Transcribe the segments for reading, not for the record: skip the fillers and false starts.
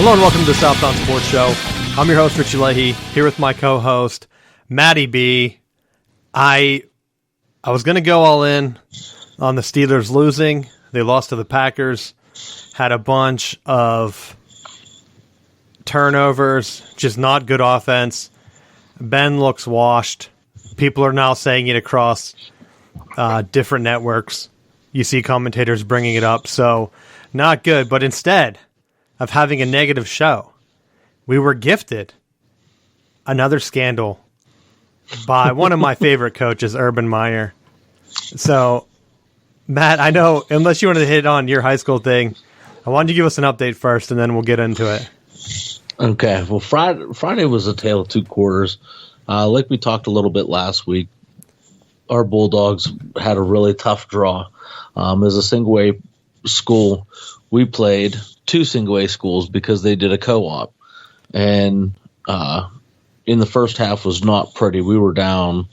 Hello and welcome to the Southbound Sports Show. I'm your host, Richie Leahy, here with my co-host, Matty B. I was going to go all in on the Steelers losing. They lost to the Packers, had a bunch of turnovers, just not good offense. Ben looks washed. People are now saying it across different networks. You see commentators bringing it up, so not good. But instead of having a negative show, we were gifted another scandal by one of my favorite coaches, Urban Meyer. So, Matt, I know, unless you wanted to hit on your high school thing, I wanted to give us an update first, and then we'll get into it. Okay. Well, Friday was a tale of two quarters. Like we talked a little bit last week, our Bulldogs had a really tough draw. As a single-A school, we played two single-A schools because they did a co-op. And in the first half was not pretty. We were down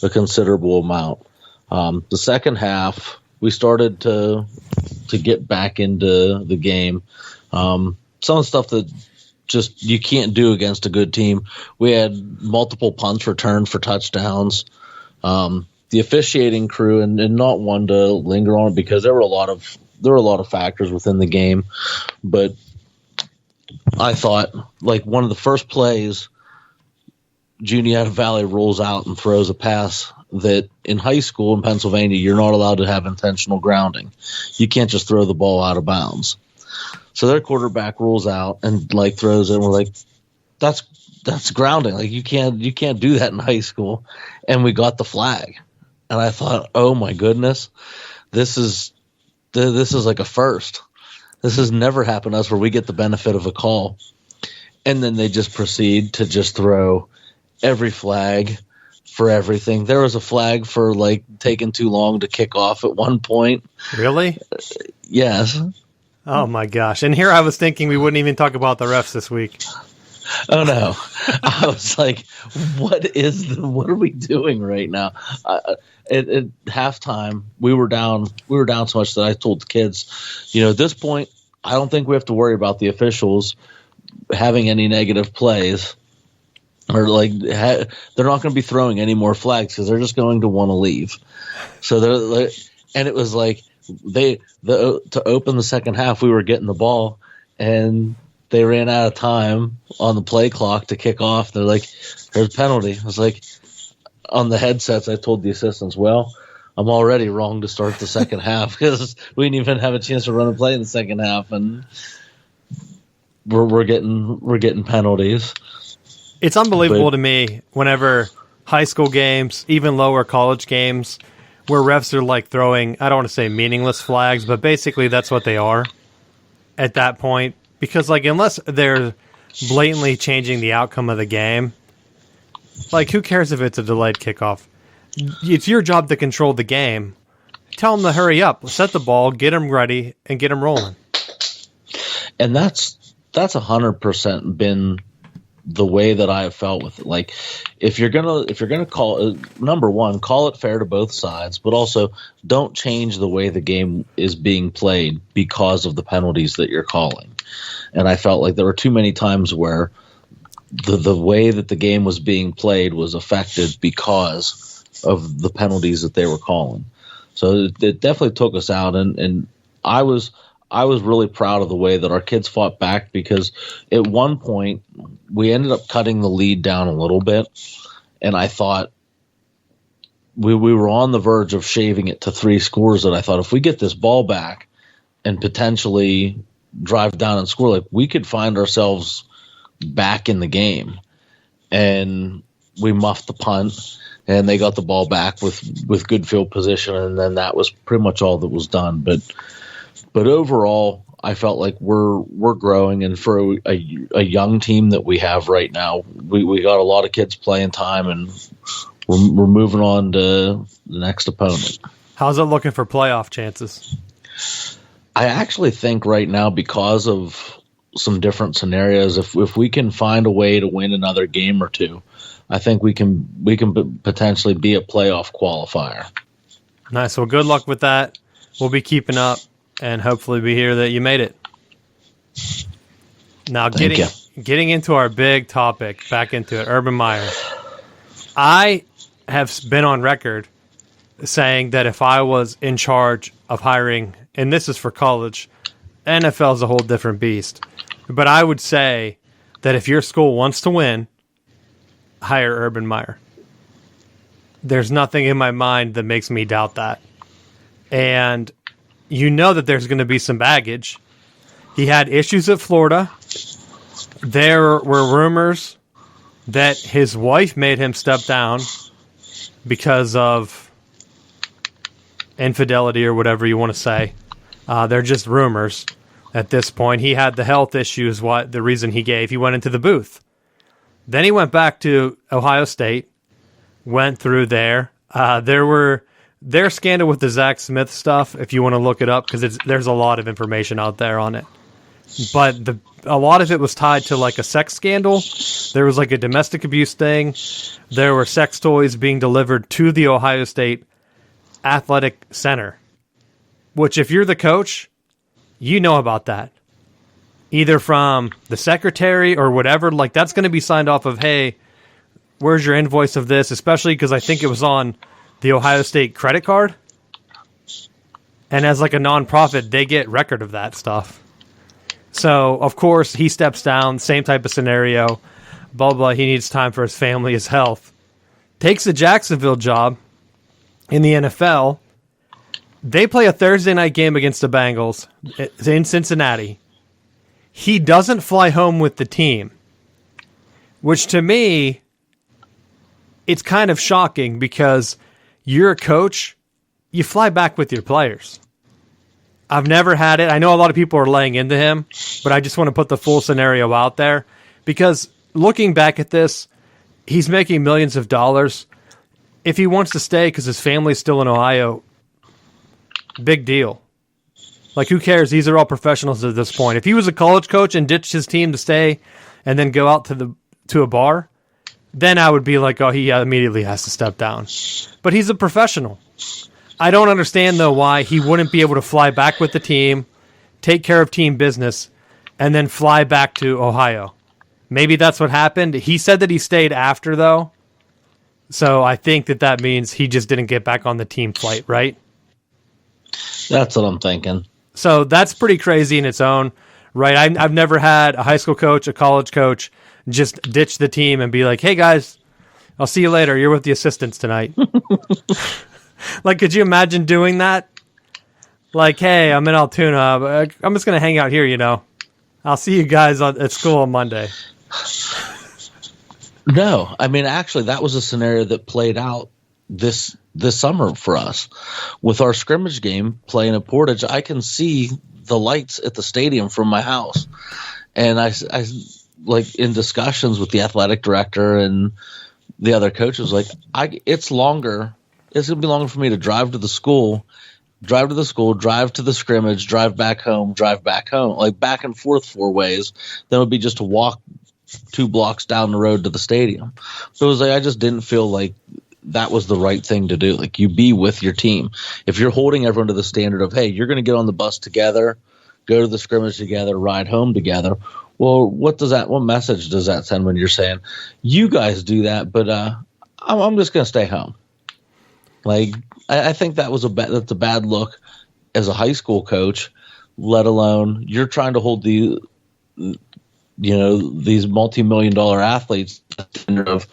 a considerable amount. The second half, we started to get back into the game. Some of the stuff that just you can't do against a good team. We had multiple punts returned for touchdowns. The officiating crew, and not one to linger on it because there were a lot of factors within the game, but I thought, like, one of the first plays, Juniata Valley rolls out and throws a pass that in high school in Pennsylvania, you're not allowed to have intentional grounding. You can't just throw the ball out of bounds. So their quarterback rolls out and throws it, and we're like, that's grounding. Like, you can't do that in high school. And we got the flag. And I thought, oh my goodness, this is like a first. This has never happened to us where we get the benefit of a call. And then they just proceed to just throw every flag for everything. There was a flag for taking too long to kick off at one point. Really? Yes. Oh my gosh. And here I was thinking we wouldn't even talk about the refs this week. Oh no. I was like, what are we doing right now? At halftime, we were down so much that I told the kids, at this point, I don't think we have to worry about the officials having any negative plays, or they're not going to be throwing any more flags because they're just going to want to leave. So and it was like to open the second half, we were getting the ball and they ran out of time on the play clock to kick off. They're like, "There's a penalty." I was like, on the headsets, I told the assistants, "Well, I'm already wrong to start the second half because we didn't even have a chance to run and play in the second half, and we're getting penalties." It's unbelievable to me whenever high school games, even lower college games, where refs are throwing, I don't want to say meaningless flags, but basically that's what they are at that point. Because unless they're blatantly changing the outcome of the game, who cares if it's a delayed kickoff? It's your job to control the game. Tell them to hurry up, set the ball, get them ready, and get them rolling. And that's 100% been the way that I have felt with it. If you're gonna call number one, call it fair to both sides, but also don't change the way the game is being played because of the penalties that you're calling. And I felt like there were too many times where the way that the game was being played was affected because of the penalties that they were calling. So it definitely took us out, and I was really proud of the way that our kids fought back, because at one point we ended up cutting the lead down a little bit, and I thought we were on the verge of shaving it to 3 scores, that I thought if we get this ball back and potentially drive down and score, we could find ourselves back in the game. And we muffed the punt, and they got the ball back with good field position, and then that was pretty much all that was done. But overall, I felt like we're growing, and for a young team that we have right now, we got a lot of kids playing time, and we're moving on to the next opponent. How's it looking for playoff chances? I actually think right now, because of some different scenarios, if we can find a way to win another game or two, I think we can potentially be a playoff qualifier. Nice. Well, good luck with that. We'll be keeping up, and hopefully we hear that you made it. Now, getting into our big topic, back into it, Urban Meyer. I have been on record saying that if I was in charge of hiring, and this is for college, NFL is a whole different beast. But I would say that if your school wants to win, hire Urban Meyer. There's nothing in my mind that makes me doubt that. And you know that there's going to be some baggage. He had issues at Florida. There were rumors that his wife made him step down because of infidelity or whatever you want to say. They're just rumors at this point. He had the health issues, the reason he gave. He went into the booth. Then he went back to Ohio State, went through there. Their scandal with the Zach Smith stuff, if you want to look it up, because there's a lot of information out there on it. But a lot of it was tied to like a sex scandal. There was like a domestic abuse thing. There were sex toys being delivered to the Ohio State Athletic Center, which if you're the coach, you know about that. Either from the secretary or whatever, like that's going to be signed off of, hey, where's your invoice of this? Especially because I think it was on the Ohio State credit card. And as like a nonprofit, they get record of that stuff. So, of course, he steps down, same type of scenario, blah, blah, he needs time for his family, his health. Takes the Jacksonville job in the NFL. They play a Thursday night game against the Bengals in Cincinnati. He doesn't fly home with the team, which to me, it's kind of shocking because you're a coach, you fly back with your players. I've never had it. I know a lot of people are laying into him, but I just want to put the full scenario out there because looking back at this, he's making millions of dollars. If he wants to stay because his family's still in Ohio, big deal. Like, who cares? These are all professionals at this point. If he was a college coach and ditched his team to stay and then go out to a bar, then I would be like, oh, he immediately has to step down. But he's a professional. I don't understand, though, why he wouldn't be able to fly back with the team, take care of team business, and then fly back to Ohio. Maybe that's what happened. He said that he stayed after, though. So I think that means he just didn't get back on the team flight, right? That's what I'm thinking. So that's pretty crazy in its own, right? I've never had a high school coach, a college coach, just ditch the team and be like, hey, guys, I'll see you later. You're with the assistants tonight. Like, could you imagine doing that? Like, hey, I'm in Altoona. But I'm just going to hang out here, you know. I'll see you guys at school on Monday. No, I mean, actually, that was a scenario that played out this summer for us. With our scrimmage game playing at Portage, I can see the lights at the stadium from my house. And I like, in discussions with the athletic director and the other coaches, like, it's longer. It's going to be longer for me to drive to the school, drive to the scrimmage, drive back home, like back and forth 4 ways. Then it would be just to walk 2 blocks down the road to the stadium. So it was like, I just didn't feel like that was the right thing to do. Like, you be with your team. If you're holding everyone to the standard of, hey, you're going to get on the bus together, go to the scrimmage together, ride home together. Well, what message does that send when you're saying, you guys do that, but I'm just going to stay home? Like, I think that's a bad look as a high school coach, let alone you're trying to hold these multi-million-dollar athletes of,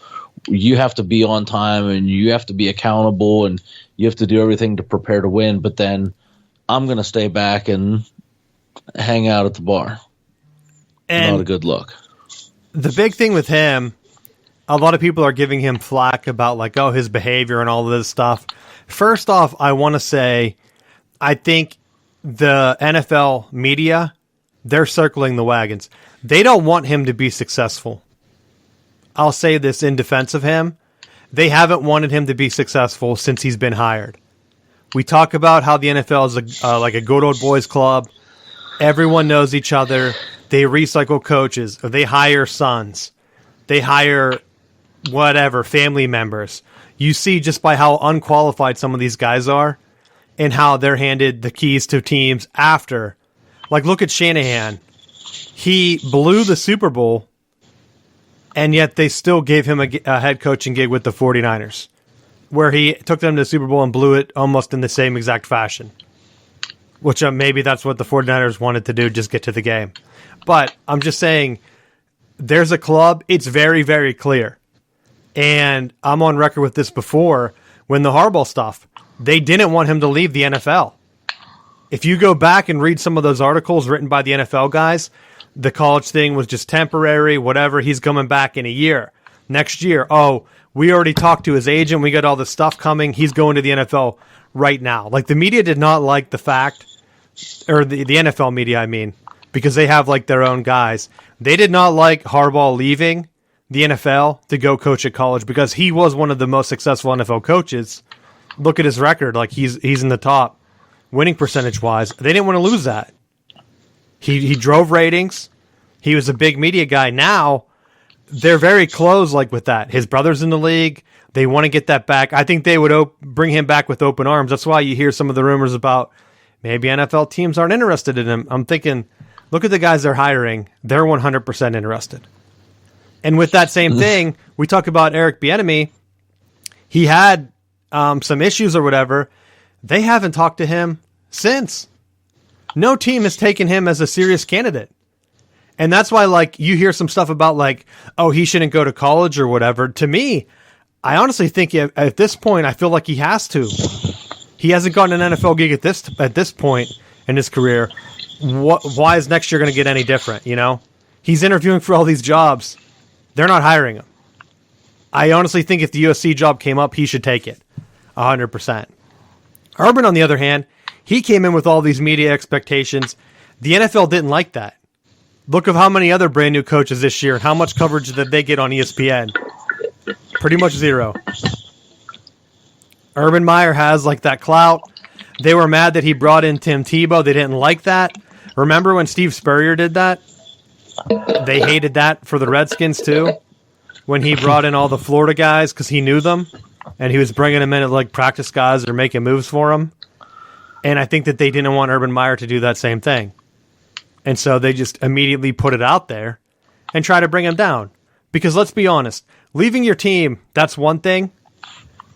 you have to be on time and you have to be accountable and you have to do everything to prepare to win. But then I'm going to stay back and hang out at the bar. And not a good look. The big thing with him, a lot of people are giving him flack about like, oh, his behavior and all of this stuff. First off, I want to say, I think the NFL media, they're circling the wagons. They don't want him to be successful. I'll say this in defense of him. They haven't wanted him to be successful since he's been hired. We talk about how the NFL is like a good old boys club. Everyone knows each other. They recycle coaches. Or they hire sons. They hire whatever, family members. You see just by how unqualified some of these guys are and how they're handed the keys to teams after. Like, look at Shanahan. He blew the Super Bowl, and yet they still gave him a head coaching gig with the 49ers, where he took them to the Super Bowl and blew it almost in the same exact fashion, which maybe that's what the 49ers wanted to do, just get to the game. But I'm just saying, there's a club, it's very, very clear. And I'm on record with this before, when the Harbaugh stuff, they didn't want him to leave the NFL. If you go back and read some of those articles written by the NFL guys, the college thing was just temporary, whatever, he's coming back in a year. Next year, we already talked to his agent, we got all this stuff coming, he's going to the NFL right now. Like, the media did not like the fact, or the NFL media, I mean, because they have, like, their own guys. They did not like Harbaugh leaving the NFL to go coach at college because he was one of the most successful NFL coaches. Look at his record. Like, he's in the top winning percentage-wise. They didn't want to lose that. He drove ratings. He was a big media guy. Now, they're very close like with that. His brother's in the league. They want to get that back. I think they would bring him back with open arms. That's why you hear some of the rumors about maybe NFL teams aren't interested in him. I'm thinking, look at the guys they're hiring. They're 100% interested. And with that same thing, we talk about Eric Bieniemy. He had some issues or whatever. They haven't talked to him since. No team has taken him as a serious candidate. And that's why, like, you hear some stuff about, like, he shouldn't go to college or whatever. To me, I honestly think at this point, I feel like he has to. He hasn't gotten an NFL gig at this point in his career. Why is next year going to get any different, you know? He's interviewing for all these jobs. They're not hiring him. I honestly think if the USC job came up, he should take it. 100%. Urban, on the other hand, he came in with all these media expectations. The NFL didn't like that. Look at how many other brand new coaches this year and how much coverage did they get on ESPN. Pretty much zero. Urban Meyer has like that clout. They were mad that he brought in Tim Tebow. They didn't like that. Remember when Steve Spurrier did that? They hated that for the Redskins too. When he brought in all the Florida guys because he knew them. And he was bringing them in as like practice guys or making moves for him. And I think that they didn't want Urban Meyer to do that same thing. And so they just immediately put it out there and try to bring him down. Because let's be honest, leaving your team, that's one thing,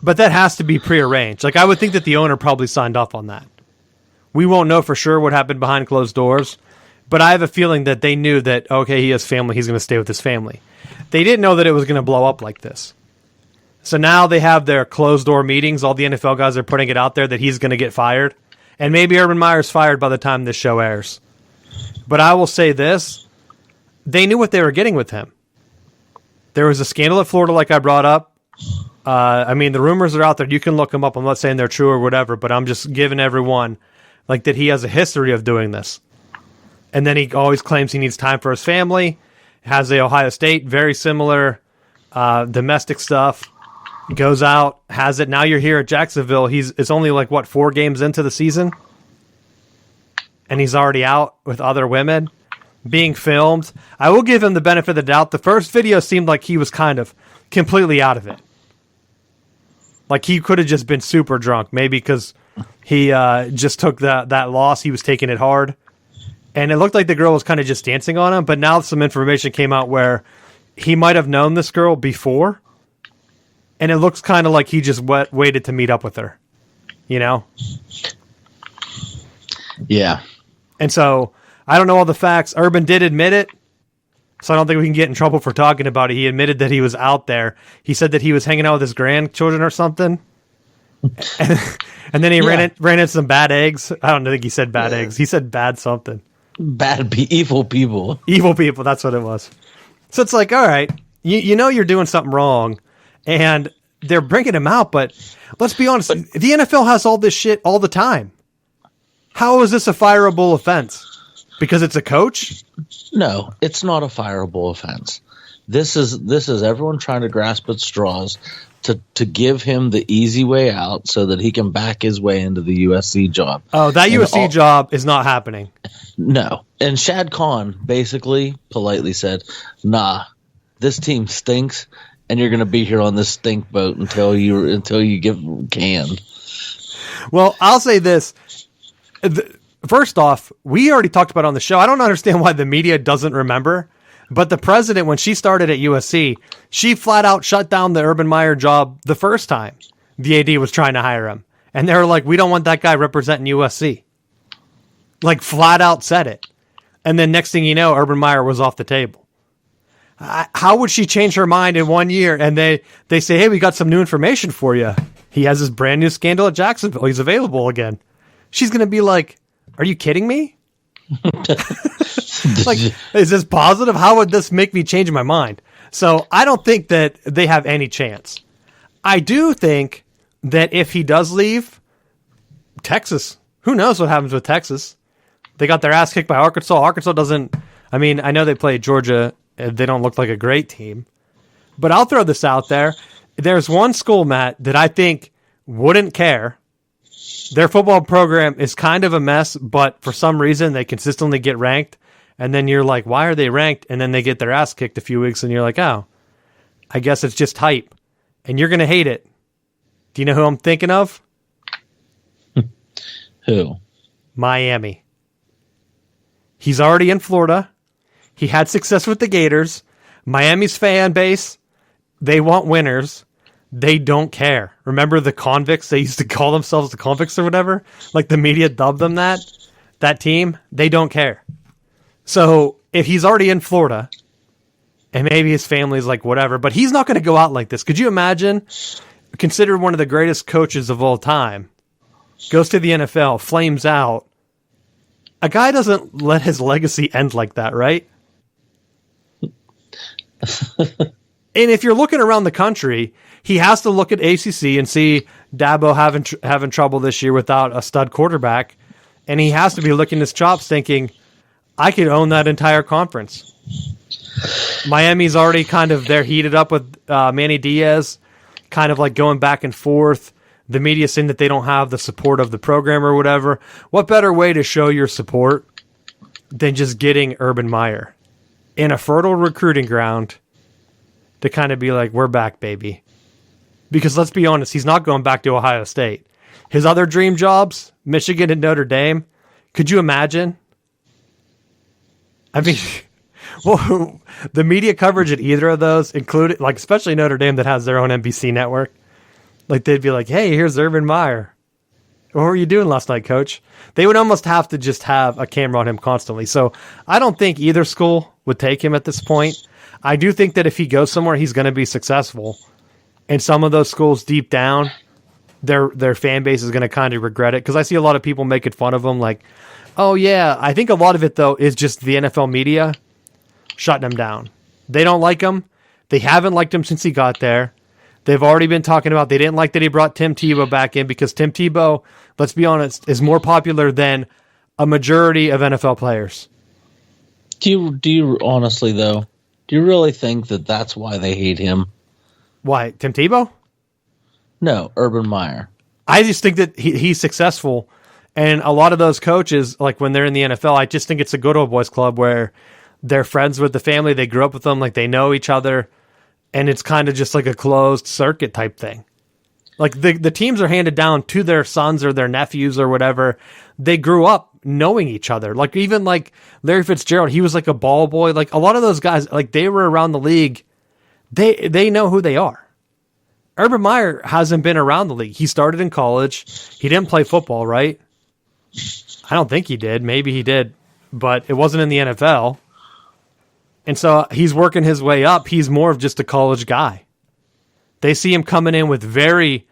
but that has to be prearranged. Like, I would think that the owner probably signed off on that. We won't know for sure what happened behind closed doors, but I have a feeling that they knew that, okay, he has family, he's going to stay with his family. They didn't know that it was going to blow up like this. So now they have their closed-door meetings. All the NFL guys are putting it out there that he's going to get fired. And maybe Urban Meyer's fired by the time this show airs. But I will say this. They knew what they were getting with him. There was a scandal at Florida like I brought up. I mean, the rumors are out there. You can look them up. I'm not saying they're true or whatever, but I'm just giving everyone like that he has a history of doing this. And then he always claims he needs time for his family. Has the Ohio State, very similar domestic stuff. Goes out, has it. Now you're here at Jacksonville. It's only like, 4 games into the season? And he's already out with other women being filmed. I will give him the benefit of the doubt. The first video seemed like he was kind of completely out of it. Like he could have just been super drunk, maybe because he just took that loss. He was taking it hard. And it looked like the girl was kind of just dancing on him. But now some information came out where he might have known this girl before. And it looks kind of like he just waited to meet up with her, you know? Yeah. And so, I don't know all the facts. Urban did admit it, so I don't think we can get in trouble for talking about it. He admitted that he was out there. He said that he was hanging out with his grandchildren or something. And then he ran into some bad eggs. I don't think he said bad eggs. He said bad something. Evil people. Evil people, that's what it was. So it's like, all right, you know you're doing something wrong. And they're bringing him out, but let's be honest. The NFL has all this shit all the time. How is this a fireable offense? Because it's a coach? No, it's not a fireable offense. This is everyone trying to grasp at straws to give him the easy way out so that he can back his way into the USC job. Oh, that USC job is not happening. No. And Shad Khan basically politely said, nah, this team stinks. And you're going to be here on this stink boat until you get canned. Well, I'll say this. First off, we already talked about it on the show. I don't understand why the media doesn't remember, but the president, when she started at USC, she flat out shut down the Urban Meyer job the first time the AD was trying to hire him. And they were like, we don't want that guy representing USC. Like, flat out said it. And then next thing you know, Urban Meyer was off the table. How would she change her mind in 1 year? And they say, hey, we got some new information for you. He has this brand new scandal at Jacksonville. He's available again. She's going to be like, are you kidding me? Like, is this positive? How would this make me change my mind? So I don't think that they have any chance. I do think that if he does leave, Texas, who knows what happens with Texas? They got their ass kicked by Arkansas. Arkansas doesn't, I mean, I know they played Georgia. They don't look like a great team. But I'll throw this out there. There's one school, Matt, that I think wouldn't care. Their football program is kind of a mess, but for some reason they consistently get ranked. And then you're like, why are they ranked? And then they get their ass kicked a few weeks and you're like, oh, I guess it's just hype. And you're going to hate it. Do you know who I'm thinking of? Who? Miami. He's already in Florida. He had success with the Gators. Miami's fan base, they want winners. They don't care. Remember the convicts? They used to call themselves the convicts or whatever. Like the media dubbed them that. That team, they don't care. So if he's already in Florida, and maybe his family's like whatever, but he's not going to go out like this. Could you imagine? Considered one of the greatest coaches of all time, goes to the NFL, flames out. A guy doesn't let his legacy end like that, right? And if you're looking around the country, he has to look at ACC and see Dabo having trouble this year without a stud quarterback, and he has to be licking his chops thinking, I could own that entire conference. Miami's already kind of, they're heated up with Manny Diaz, kind of like going back and forth. The media saying that they don't have the support of the program or whatever. What better way to show your support than just getting Urban Meyer in a fertile recruiting ground to kind of be like, we're back, baby. Because let's be honest, he's not going back to Ohio State. His other dream jobs, Michigan and Notre Dame, could you imagine? I mean, well, the media coverage at either of those, including, like, especially Notre Dame that has their own NBC network, like they'd be like, hey, here's Urban Meyer. What were you doing last night, coach? They would almost have to just have a camera on him constantly. So I don't think either school would take him at this point. I do think that if he goes somewhere, he's going to be successful. And some of those schools deep down, their fan base is going to kind of regret it. Because I see a lot of people making fun of him like, oh, yeah. I think a lot of it, though, is just the NFL media shutting him down. They don't like him. They haven't liked him since he got there. They've already been talking about they didn't like that he brought Tim Tebow back in because Tim Tebow, let's be honest, is more popular than a majority of NFL players. Do you honestly, though, do you really think that that's why they hate him? Why, Tim Tebow? No, Urban Meyer. I just think that he's successful. And a lot of those coaches, like when they're in the NFL, I just think it's a good old boys club where they're friends with the family. They grew up with them. Like they know each other. And it's kind of just like a closed circuit type thing. Like the teams are handed down to their sons or their nephews or whatever. They grew up knowing each other. Like even like Larry Fitzgerald, he was like a ball boy. Like a lot of those guys, like they were around the league. They know who they are. Urban Meyer hasn't been around the league. He started in college. He didn't play football, right? I don't think he did. Maybe he did, but it wasn't in the NFL. And so he's working his way up. He's more of just a college guy. They see him coming in with very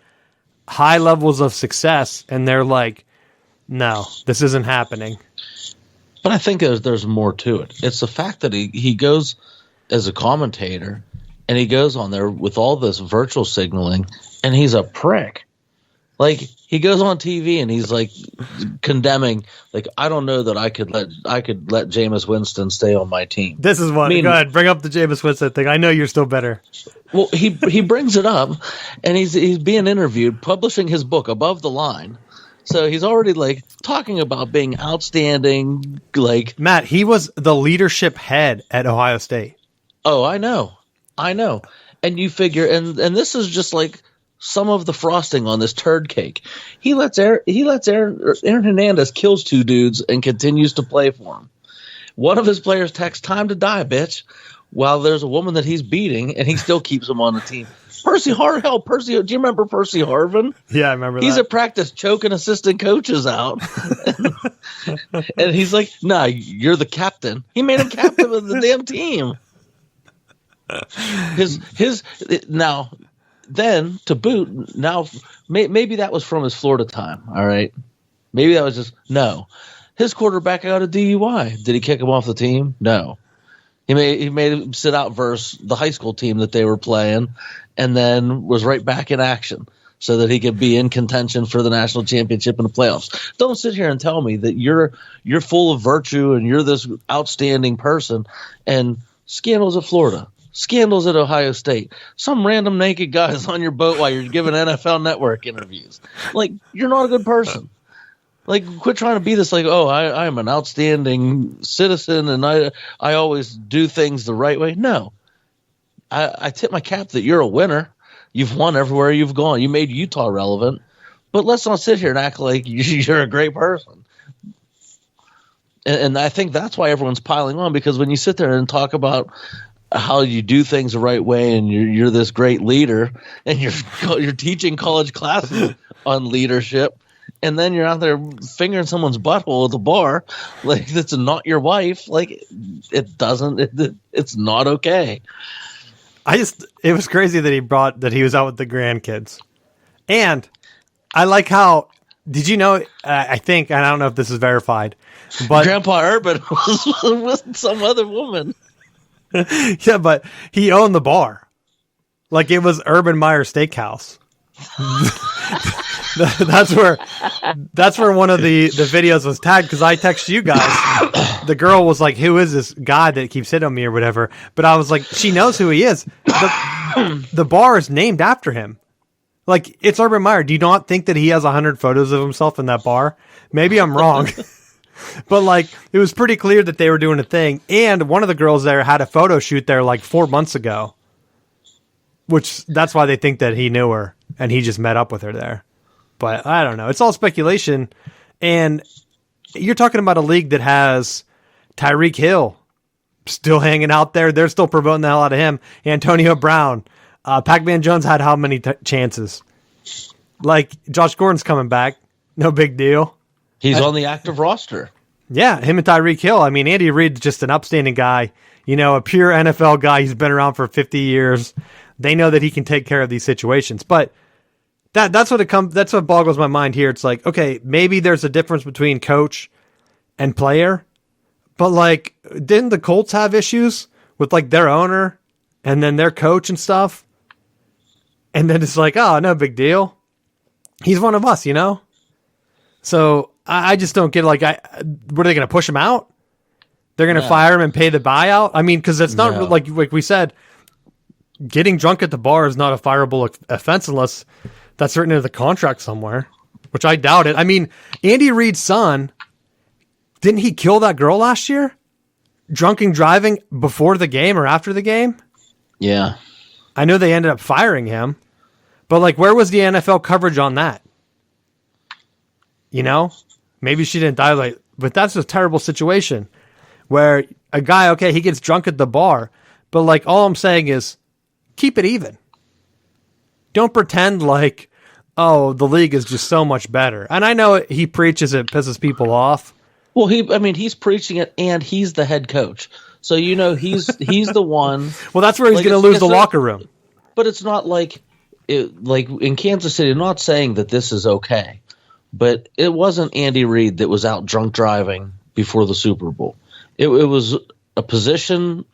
high levels of success, and they're like, no, this isn't happening. But I think there's more to it. It's the fact that he goes as a commentator, and he goes on there with all this virtual signaling, and he's a prick. Like, he goes on TV and he's like condemning, like, I don't know that I could let Jameis Winston stay on my team. This is what. Go ahead, bring up the Jameis Winston thing. I know you're still better. Well, he brings it up, and he's being interviewed, publishing his book Above the Line. So he's already like talking about being outstanding. Like Matt, he was the leadership head at Ohio State. Oh, I know. And you figure, and this is just like some of the frosting on this turd cake. He lets Aaron Hernandez kills 2 dudes and continues to play for him. One of his players texts, "Time to die, bitch," while there's a woman that he's beating, and he still keeps him on the team. Percy, do you remember Percy Harvin? Yeah, I remember He's that. at practice choking assistant coaches out. And he's like, "Nah, you're the captain." He made him captain of the damn team. Now, then to boot, now maybe that was from his Florida time. All right, maybe that was just no. His quarterback got a DUI. Did he kick him off the team? No. He made him sit out versus the high school team that they were playing, and then was right back in action so that he could be in contention for the national championship in the playoffs. Don't sit here and tell me that you're full of virtue and you're this outstanding person. And scandals at Florida, scandals at Ohio State, some random naked guys on your boat while you're giving NFL Network interviews. Like, you're not a good person. Like, quit trying to be this, like, oh, I am an outstanding citizen and I always do things the right way. No. I tip my cap that you're a winner. You've won everywhere you've gone. You made Utah relevant. But let's not sit here and act like you're a great person. And I think that's why everyone's piling on, because when you sit there and talk about how you do things the right way and you're this great leader and you're teaching college classes on leadership, and then you're out there fingering someone's butthole at the bar, like, that's not your wife. Like, it's not okay. It was crazy that he was out with the grandkids. And I like how, did you know, I think, and I don't know if this is verified, but Grandpa Urban was with some other woman. Yeah, but he owned the bar. Like, it was Urban Meyer Steakhouse. That's where one of the videos was tagged, because I texted you guys. The girl was like, "Who is this guy that keeps hitting on me," or whatever? But I was like, she knows who he is. The bar is named after him. Like, it's Urban Meyer. Do you not think that he has 100 photos of himself in that bar? Maybe I'm wrong. But, like, it was pretty clear that they were doing a thing. And one of the girls there had a photo shoot there like 4 months ago, which that's why they think that he knew her and he just met up with her there. But I don't know. It's all speculation. And you're talking about a league that has Tyreek Hill still hanging out there. They're still promoting the hell out of him. Antonio Brown. Pac-Man Jones had how many chances? Like, Josh Gordon's coming back. No big deal. He's on the active roster. Yeah, him and Tyreek Hill. I mean, Andy Reid's just an upstanding guy. You know, a pure NFL guy. He's been around for 50 years. They know that he can take care of these situations. But that's what boggles my mind here. It's like, okay, maybe there's a difference between coach and player, but, like, didn't the Colts have issues with, like, their owner and then their coach and stuff? And then it's like, oh, no big deal. He's one of us, you know? So I just don't get, like, what are they going to push him out? They're going to fire him and pay the buyout? I mean, because it's not like we said, getting drunk at the bar is not a fireable offense unless that's written into the contract somewhere, which I doubt it. I mean, Andy Reid's son, didn't he kill that girl last year? Drunken driving before the game or after the game? Yeah. I know they ended up firing him, but, like, where was the NFL coverage on that? You know? Maybe she didn't die, like, but that's a terrible situation where a guy, okay, he gets drunk at the bar, but, like, all I'm saying is keep it even. Don't pretend like, oh, the league is just so much better. And I know he preaches it, pisses people off. Well, he's preaching it, and he's the head coach. So, you know, he's the one. Well, that's where he's going to lose the locker room. But it's not like in Kansas City, I'm not saying that this is okay, but it wasn't Andy Reid that was out drunk driving before the Super Bowl. It was a position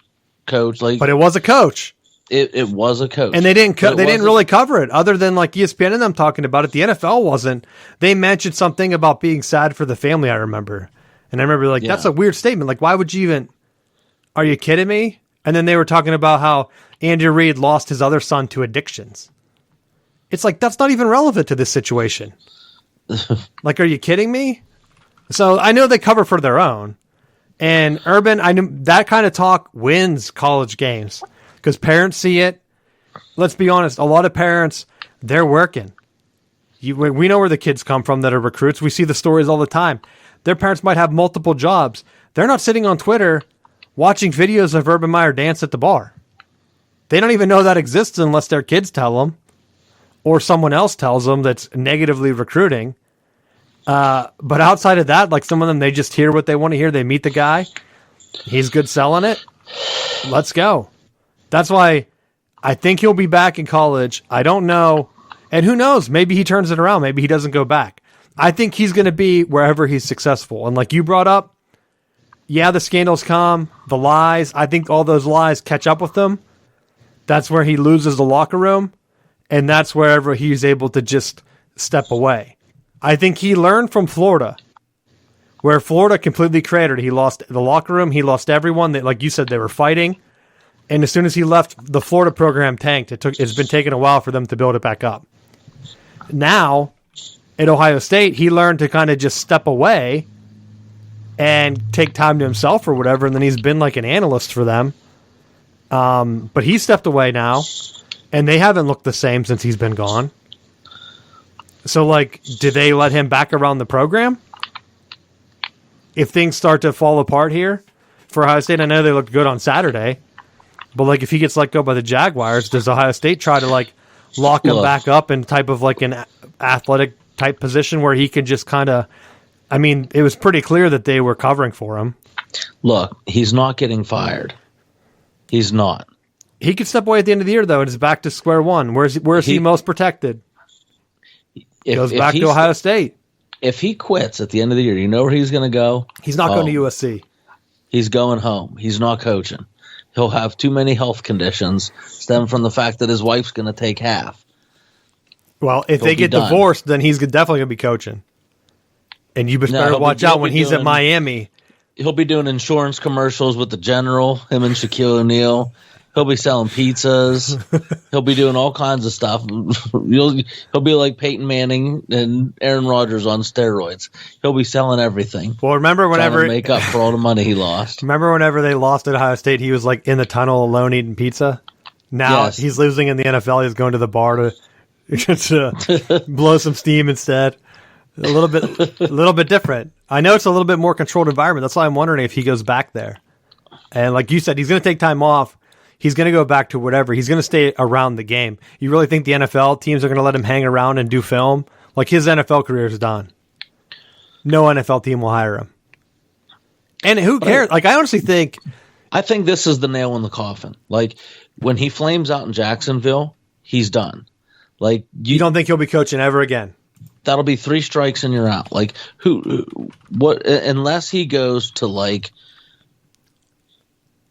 coach. But it was a coach. It was a coach. And they didn't really cover it, other than, like, ESPN and them talking about it. The NFL wasn't. They mentioned something about being sad for the family, I remember. And I remember, like, that's a weird statement. Like, why would you even... Are you kidding me? And then they were talking about how Andy Reid lost his other son to addictions. It's like, that's not even relevant to this situation. Like, are you kidding me? So I know they cover for their own. And Urban, I know that kind of talk wins college games because parents see it. let's be honest, a lot of parents, they're working. We know where the kids come from that are recruits. We see the stories all the time. Their parents might have multiple jobs. They're not sitting on Twitter watching videos of Urban Meyer dance at the bar. They don't even know that exists unless their kids tell them or someone else tells them that's negatively recruiting. But outside of that, like some of them, they just hear what they want to hear. They meet the guy. He's good selling it. Let's go. That's why I think he'll be back in college. I don't know. And who knows? Maybe he turns it around. Maybe he doesn't go back. I think he's going to be wherever he's successful. And like you brought up, yeah, the scandals come, the lies. I think all those lies catch up with him. That's where he loses the locker room. And that's wherever he's able to just step away. I think he learned from Florida, where Florida completely cratered. He lost the locker room. He lost everyone. Like you said, they were fighting. And as soon as he left, the Florida program tanked. It's been taking a while for them to build it back up. Now, at Ohio State, he learned to kind of just step away and take time to himself or whatever, and then he's been like an analyst for them. But he stepped away now, and they haven't looked the same since he's been gone. So, like, did they let him back around the program? If things start to fall apart here for Ohio State, I know they looked good on Saturday, but, like, if he gets let go by the Jaguars, does Ohio State try to, like, lock him back up in type of, like, an athletic type position where he can just kind of, I mean, it was pretty clear that they were covering for him. Look, he's not getting fired. He's not. He could step away at the end of the year, though, and it's back to square one. Where's he most protected? Goes back to Ohio State. If he quits at the end of the year, you know where he's going to go? He's not going to USC. He's going home. He's not coaching. He'll have too many health conditions stemming from the fact that his wife's going to take half. Well, if they get divorced, then he's definitely going to be coaching. And you better watch out when he's at Miami. He'll be doing insurance commercials with the General, him and Shaquille O'Neal. He'll be selling pizzas. He'll be doing all kinds of stuff. He'll be like Peyton Manning and Aaron Rodgers on steroids. He'll be selling everything. Well, remember whenever to make up for all the money he lost. Remember whenever they lost at Ohio State, he was like in the tunnel alone eating pizza. Now he's losing in the NFL. He's going to the bar to blow some steam instead. A little bit different. I know it's a little bit more controlled environment. That's why I'm wondering if he goes back there. And like you said, he's going to take time off. He's going to go back to whatever. He's going to stay around the game. You really think the NFL teams are going to let him hang around and do film? Like, his NFL career is done. No NFL team will hire him. And who cares? Like, I honestly think... I think this is the nail in the coffin. Like, when he flames out in Jacksonville, he's done. Like, you don't think he'll be coaching ever again? That'll be 3 strikes and you're out. Like, what? Unless he goes to, like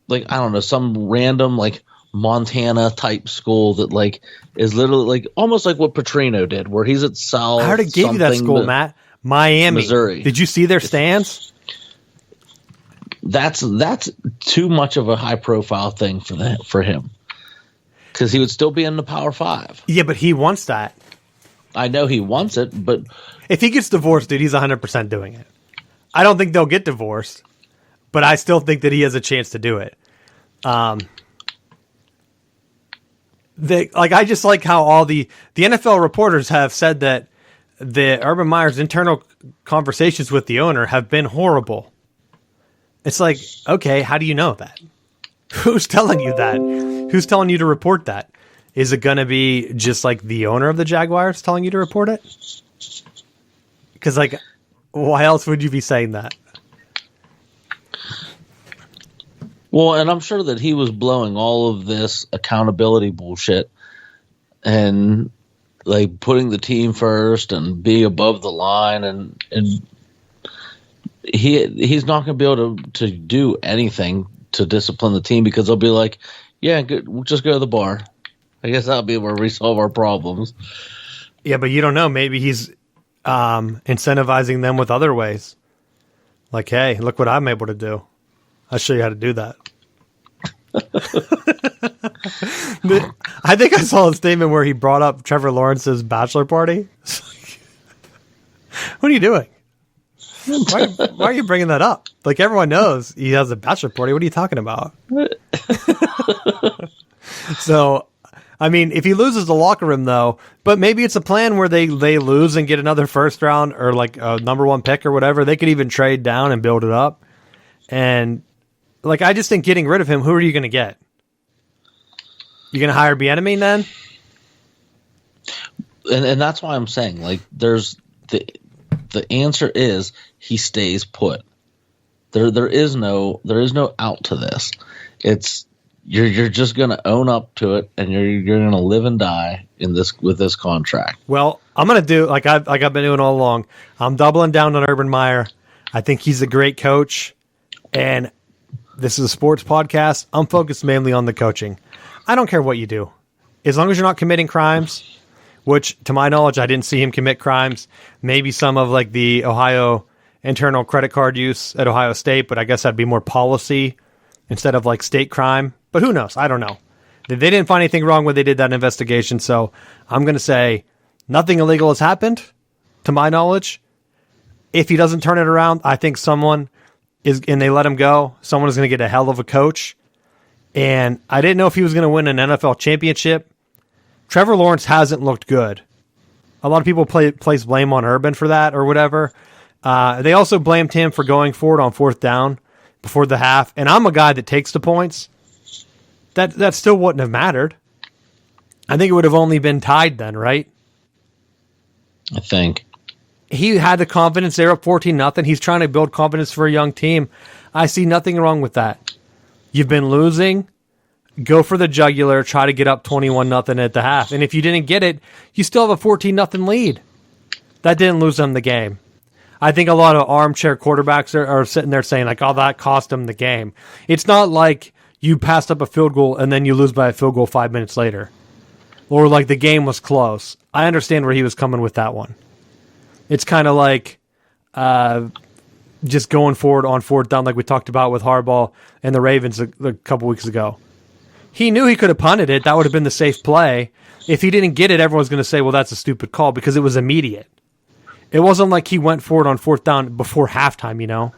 I don't know, some random like Montana type school that like is literally like almost like what Petrino did, where he's at South. I already gave you that school, Matt. Miami, Missouri. Did you see their stands? That's too much of a high profile thing for him, because he would still be in the Power 5. Yeah, but he wants that. I know he wants it, but if he gets divorced, dude, he's 100% doing it. I don't think they'll get divorced, but I still think that he has a chance to do it. I just like how all the NFL reporters have said that the Urban Meyer's internal conversations with the owner have been horrible. It's like, okay, how do you know that? Who's telling you that? Who's telling you to report that? Is it going to be just like the owner of the Jaguars telling you to report it? Because, like, why else would you be saying that? Well, and I'm sure that he was blowing all of this accountability bullshit and like putting the team first and be above the line, and he's not going to be able to do anything to discipline the team, because they'll be like, yeah, good, we'll just go to the bar. I guess that'll be where we solve our problems. Yeah, but you don't know. Maybe he's incentivizing them with other ways. Like, hey, look what I'm able to do. I'll show you how to do that. I think I saw a statement where he brought up Trevor Lawrence's bachelor party. What are you doing? Why are you bringing that up? Like, everyone knows he has a bachelor party. What are you talking about? So I mean, if he loses the locker room, though, but maybe it's a plan where they lose and get another first round or like a number 1 pick or whatever. They could even trade down and build it up. And like, I just think getting rid of him, who are you going to get? You going to hire Bieniemy then? And that's why I'm saying, like, there's the answer is he stays put. There is no out to this. It's you're just going to own up to it, and you're going to live and die with this contract. Well, I'm going to do like I've been doing all along. I'm doubling down on Urban Meyer. I think he's a great coach, and this is a sports podcast. I'm focused mainly on the coaching. I don't care what you do, as long as you're not committing crimes. Which, to my knowledge, I didn't see him commit crimes. Maybe some of like the Ohio internal credit card use at Ohio State, but I guess that'd be more policy instead of like state crime. But who knows? I don't know. They didn't find anything wrong when they did that investigation, so I'm going to say nothing illegal has happened, to my knowledge. If he doesn't turn it around, I think someone is, and they let him go, someone is going to get a hell of a coach. And I didn't know if he was going to win an NFL championship. Trevor Lawrence hasn't looked good. A lot of people place blame on Urban for that or whatever. They also blamed him for going forward on 4th down before the half. And I'm a guy that takes the points. That still wouldn't have mattered. I think it would have only been tied then, right? I think. He had the confidence. They're up 14-0. He's trying to build confidence for a young team. I see nothing wrong with that. You've been losing. Go for the jugular. Try to get up 21-0 at the half. And if you didn't get it, you still have a 14-0 lead. That didn't lose them the game. I think a lot of armchair quarterbacks are sitting there saying, like, oh, that cost them the game. It's not like you passed up a field goal and then you lose by a field goal 5 minutes later. Or like the game was close. I understand where he was coming with that one. It's kind of like just going forward on 4th down like we talked about with Harbaugh and the Ravens a couple weeks ago. He knew he could have punted it. That would have been the safe play. If he didn't get it, everyone's going to say, well, that's a stupid call because it was immediate. It wasn't like he went forward on 4th down before halftime, you know?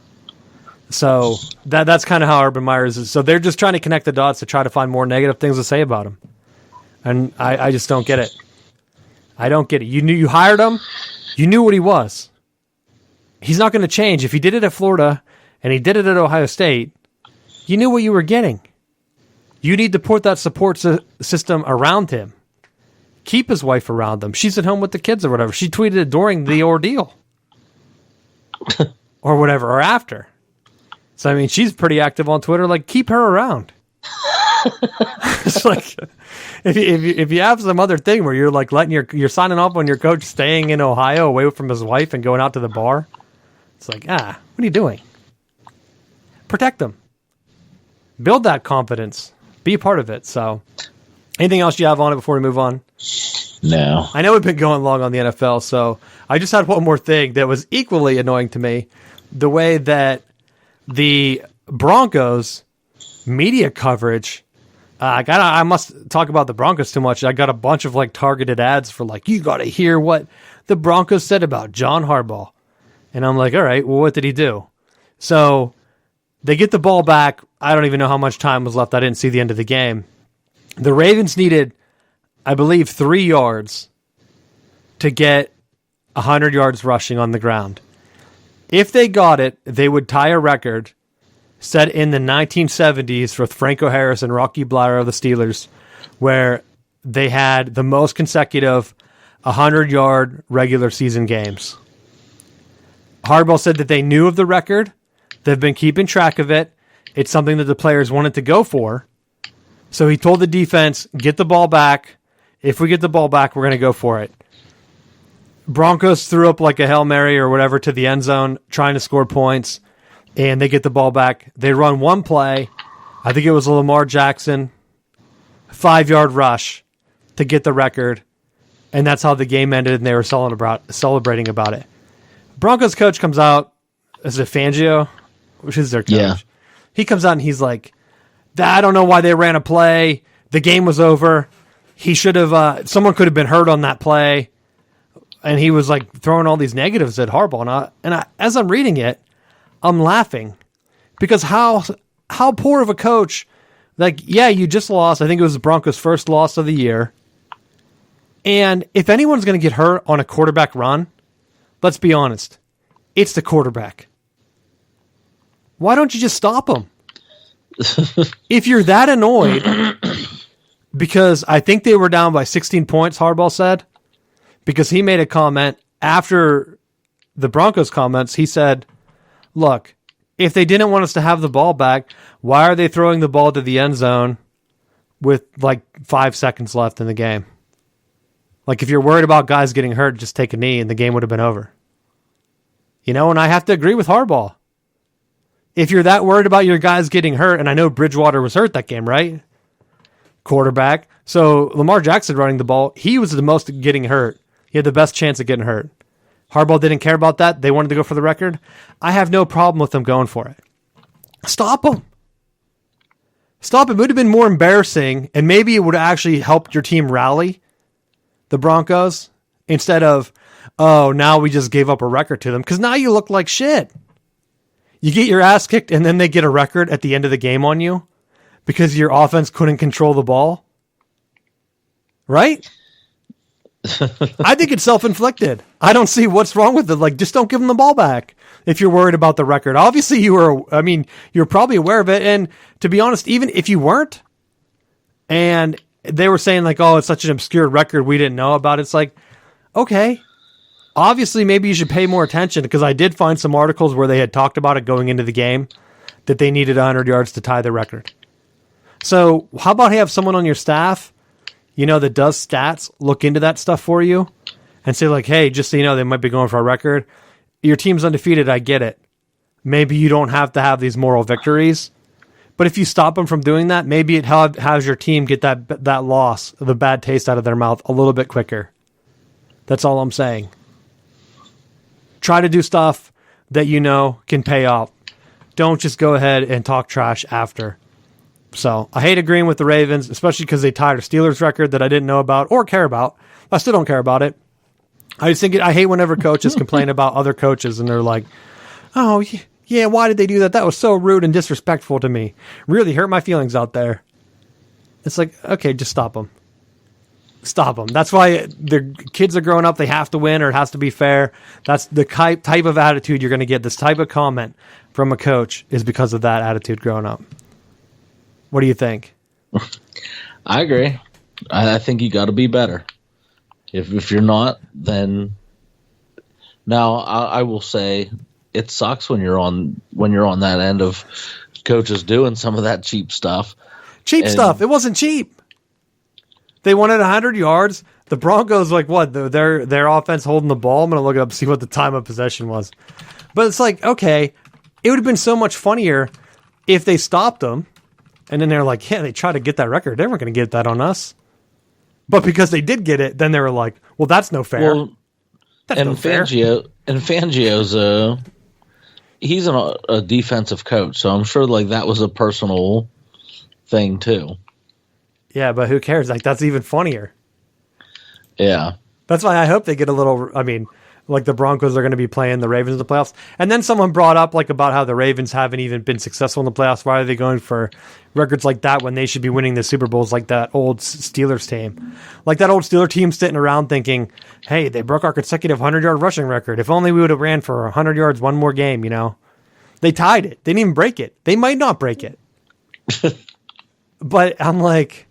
So that's kind of how Urban Meyer is. So they're just trying to connect the dots to try to find more negative things to say about him. And I just don't get it. I don't get it. You hired him. You knew what he was. He's not going to change. If he did it at Florida and he did it at Ohio State, you knew what you were getting. You need to put that support system around him. Keep his wife around him. She's at home with the kids or whatever. She tweeted it during the ordeal. Or whatever, or after. So, I mean, she's pretty active on Twitter. Like, keep her around. It's like, if you have some other thing where you're like you're signing off on your coach staying in Ohio away from his wife and going out to the bar, it's like, what are you doing? Protect them. Build that confidence. Be a part of it. So, anything else you have on it before we move on? No. I know we've been going long on the NFL, so I just had one more thing that was equally annoying to me. The way that the Broncos media coverage, I must talk about the Broncos too much. I got a bunch of like targeted ads for like, you got to hear what the Broncos said about John Harbaugh. And I'm like, all right, well, what did he do? So they get the ball back. I don't even know how much time was left. I didn't see the end of the game. The Ravens needed, I believe, 3 yards to get 100 yards rushing on the ground. If they got it, they would tie a record set in the 1970s with Franco Harris and Rocky Bleier of the Steelers, where they had the most consecutive 100-yard regular season games. Harbaugh said that they knew of the record. They've been keeping track of it. It's something that the players wanted to go for. So he told the defense, get the ball back. If we get the ball back, we're going to go for it. Broncos threw up like a Hail Mary or whatever to the end zone, trying to score points, and they get the ball back. They run one play. I think it was a Lamar Jackson 5-yard rush to get the record, and that's how the game ended, and they were celebrating about it. Broncos coach comes out. Is it Fangio? Which is their coach? Yeah. He comes out and he's like, I don't know why they ran a play. The game was over. He should have, someone could have been hurt on that play. And he was like throwing all these negatives at Harbaugh. And as I'm reading it, I'm laughing because how poor of a coach Like, yeah, you just lost. I think it was the Broncos' first loss of the year. And if anyone's going to get hurt on a quarterback run, let's be honest, it's the quarterback. Why don't you just stop him? If you're that annoyed, because I think they were down by 16 points, Harbaugh said, because he made a comment after the Broncos comments. He said, look, if they didn't want us to have the ball back, why are they throwing the ball to the end zone with like 5 seconds left in the game? Like, if you're worried about guys getting hurt, just take a knee and the game would have been over. You know, and I have to agree with Harbaugh. If you're that worried about your guys getting hurt, and I know Bridgewater was hurt that game, right? Quarterback. So Lamar Jackson running the ball, he was the most getting hurt. He had the best chance of getting hurt. Harbaugh didn't care about that. They wanted to go for the record. I have no problem with them going for it. Stop them. Stop it. It would have been more embarrassing, and maybe it would have actually helped your team rally, the Broncos, instead of, oh, now we just gave up a record to them, because now you look like shit. You get your ass kicked, and then they get a record at the end of the game on you because your offense couldn't control the ball. Right? I think it's self-inflicted. I don't see what's wrong with it. Like, just don't give them the ball back if you're worried about the record. Obviously, you're probably aware of it. And to be honest, even if you weren't, and they were saying like, oh, it's such an obscure record we didn't know about, it's like, okay, obviously maybe you should pay more attention, because I did find some articles where they had talked about it going into the game, that they needed 100 yards to tie the record. So how about have someone on your staff, you know, that does stats, look into that stuff for you and say like, hey, just so you know, they might be going for a record. Your team's undefeated. I get it. Maybe you don't have to have these moral victories, but if you stop them from doing that, maybe it has your team get that loss, the bad taste out of their mouth a little bit quicker. That's all I'm saying. Try to do stuff that you know can pay off. Don't just go ahead and talk trash after. So I hate agreeing with the Ravens, especially because they tied a Steelers record that I didn't know about or care about. I still don't care about it. I just think I hate whenever coaches complain about other coaches and they're like, oh, yeah, why did they do that? That was so rude and disrespectful to me. Really hurt my feelings out there. It's like, okay, just stop them. Stop them. That's why the kids are growing up. They have to win, or it has to be fair. That's the type of attitude you're going to get. This type of comment from a coach is because of that attitude growing up. What do you think? I agree. I think you got to be better. If you're not, then now I will say it sucks when you're on that end of coaches doing some of that cheap stuff. Stuff. It wasn't cheap. They wanted 100 yards. The Broncos, like, what? Their offense holding the ball. I'm going to look it up and see what the time of possession was. But it's like, okay, it would have been so much funnier if they stopped them. And then they're like, yeah, they tried to get that record. They weren't going to get that on us. But because they did get it, then they were like, well, that's no fair. Well, Fangio's he's a defensive coach, so I'm sure like that was a personal thing too. Yeah, but who cares? Like, that's even funnier. Yeah. That's why I hope they get a little, I mean, like the Broncos are going to be playing the Ravens in the playoffs. And then someone brought up like about how the Ravens haven't even been successful in the playoffs. Why are they going for records like that when they should be winning the Super Bowls like that old Steelers team? Like that old Steelers team sitting around thinking, hey, they broke our consecutive 100-yard rushing record. If only we would have ran for 100 yards one more game, you know? They tied it. They didn't even break it. They might not break it. But I'm like,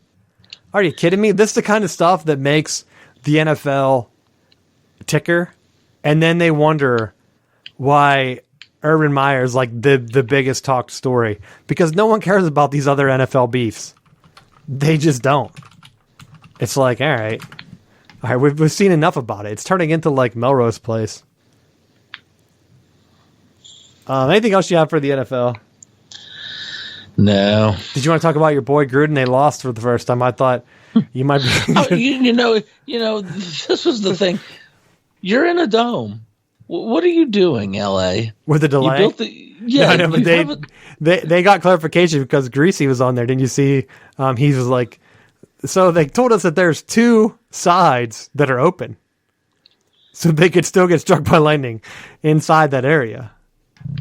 are you kidding me? This is the kind of stuff that makes the NFL ticker. And then they wonder why Urban Meyer is like the biggest talked story, because no one cares about these other NFL beefs. They just don't. It's like, all right, we've seen enough about it. It's turning into like Melrose Place. Anything else you have for the NFL? No. Did you want to talk about your boy Gruden? They lost for the first time. I thought you might be. you know, this was the thing. You're in a dome. What are you doing, L.A.? With the delay? You built No, but they got clarification because Greasy was on there. Didn't you see? He was like, so they told us that there's two sides that are open. So they could still get struck by lightning inside that area.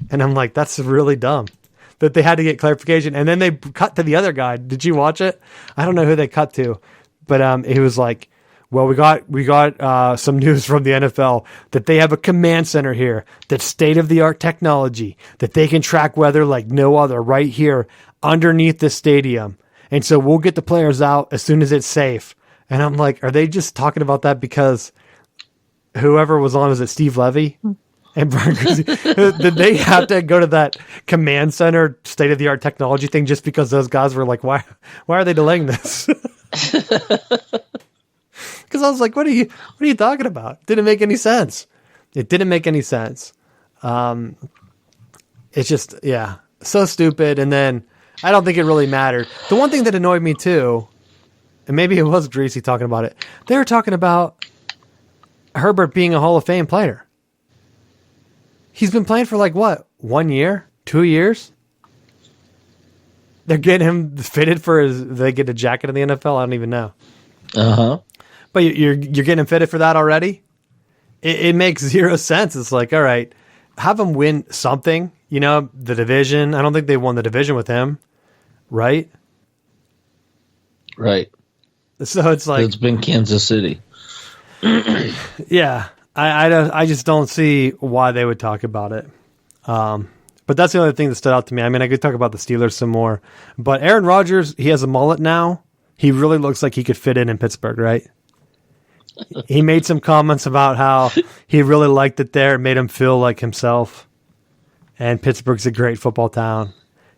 And I'm like, that's really dumb. that they had to get clarification. And then they cut to the other guy. Did you watch it? I don't know who they cut to, but he was like, well, we got some news from the NFL that they have a command center here that's state-of-the-art technology, that they can track weather like no other right here underneath the stadium. And so we'll get the players out as soon as it's safe. And I'm like, are they just talking about that because whoever was on, was it Steve Levy? And did they have to go to that command center state-of-the-art technology thing just because those guys were like, why are they delaying this? Because I was like, what are you talking about? It didn't make any sense. It didn't make any sense. It's just, yeah, so stupid. And then I don't think it really mattered. The one thing that annoyed me too, and maybe it was Greasy talking about it, they were talking about Herbert being a Hall of Fame player. He's been playing for like what, 1 year, 2 years? They're getting him fitted for they get a jacket in the NFL? I don't even know. Uh-huh. But you're getting him fitted for that already? It makes zero sense. It's like, all right, have him win something, the division. I don't think they won the division with him, right? Right. So it's like, it's been Kansas City. Yeah. I just don't see why they would talk about it. But that's the only thing that stood out to me. I mean, I could talk about the Steelers some more. But Aaron Rodgers, he has a mullet now. He really looks like he could fit in Pittsburgh, right? He made some comments about how he really liked it there. It made him feel like himself. And Pittsburgh's a great football town.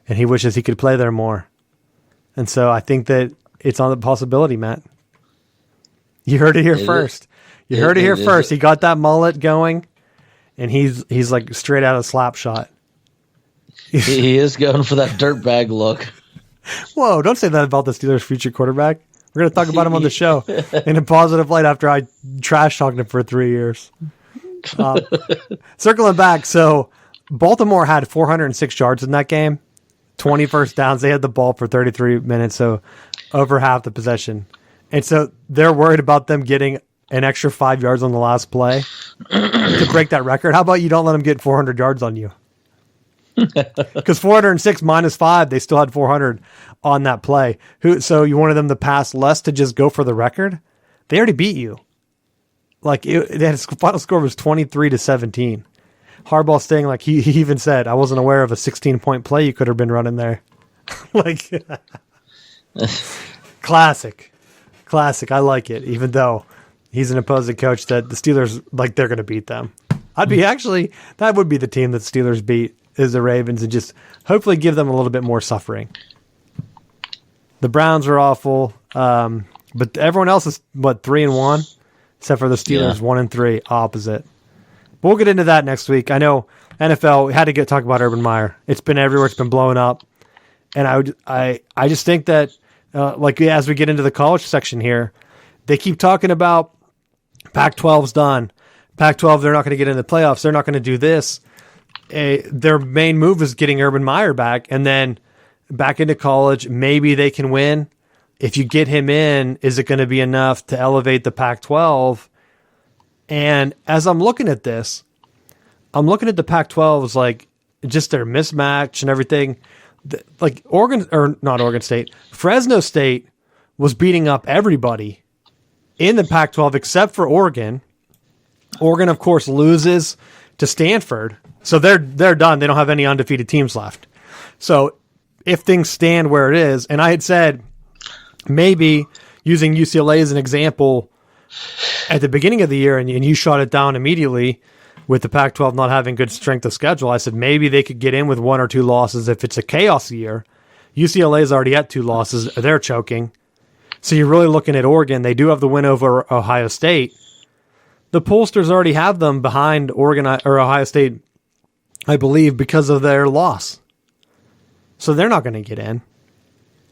And he wishes he could play there more. And so I think that it's on the possibility, Matt. You heard it here first. You heard it here first. He got that mullet going, and he's like straight out of Slapshot. He is going for that dirtbag look. Whoa, don't say that about the Steelers' future quarterback. We're going to talk about him on the show in a positive light after I trash talked him for 3 years. Circling back, so Baltimore had 406 yards in that game, 20 first downs. They had the ball for 33 minutes, so over half the possession. And so they're worried about them getting an extra 5 yards on the last play to break that record. How about you don't let them get 400 yards on you? Because 406 minus 5, they still had 400 on that play. So you wanted them to pass less to just go for the record? They already beat you. His final score was 23-17. Harbaugh saying, like, he even said, I wasn't aware of a 16-point play you could have been running there. Classic. I like it, even though he's an opposing coach that the Steelers, like, they're going to beat them. That would be the team that the Steelers beat, is the Ravens, and just hopefully give them a little bit more suffering. The Browns are awful, but everyone else is, 3-1, except for the Steelers, 1-3, opposite. But we'll get into that next week. I know NFL, we had to talk about Urban Meyer. It's been everywhere. It's been blowing up. And I just think that, as we get into the college section here, they keep talking about Pac-12's done. Pac-12, they're not going to get in the playoffs. They're not going to do this. Their main move is getting Urban Meyer back, and then back into college. Maybe they can win. If you get him in, is it going to be enough to elevate the Pac-12? And as I'm looking at this, I'm looking at the Pac-12 as like just their mismatch and everything. Like not Oregon State, Fresno State was beating up everybody in the Pac-12 except for Oregon. Oregon, of course, loses to Stanford. So they're done. They don't have any undefeated teams left. So if things stand where it is, and I had said maybe using UCLA as an example at the beginning of the year, and you shot it down immediately with the Pac-12 not having good strength of schedule, I said maybe they could get in with 1 or 2 losses if it's a chaos year. UCLA is already at 2 losses. They're choking. So you're really looking at Oregon. They do have the win over Ohio State. The pollsters already have them behind Oregon or Ohio State, I believe, because of their loss. So they're not going to get in.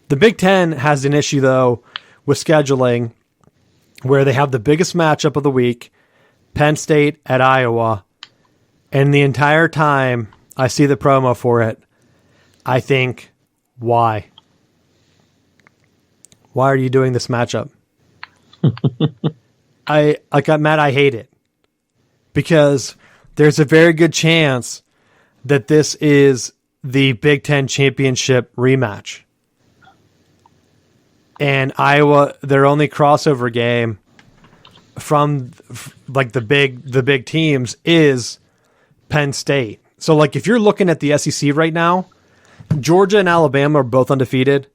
The Big Ten has an issue, though, with scheduling where they have the biggest matchup of the week, Penn State at Iowa, and the entire time I see the promo for it, I think, why? Why are you doing this matchup? Matt, I hate it. Because there's a very good chance that this is the Big Ten championship rematch. And Iowa, their only crossover game from like the big teams is Penn State. So like if you're looking at the SEC right now, Georgia and Alabama are both undefeated.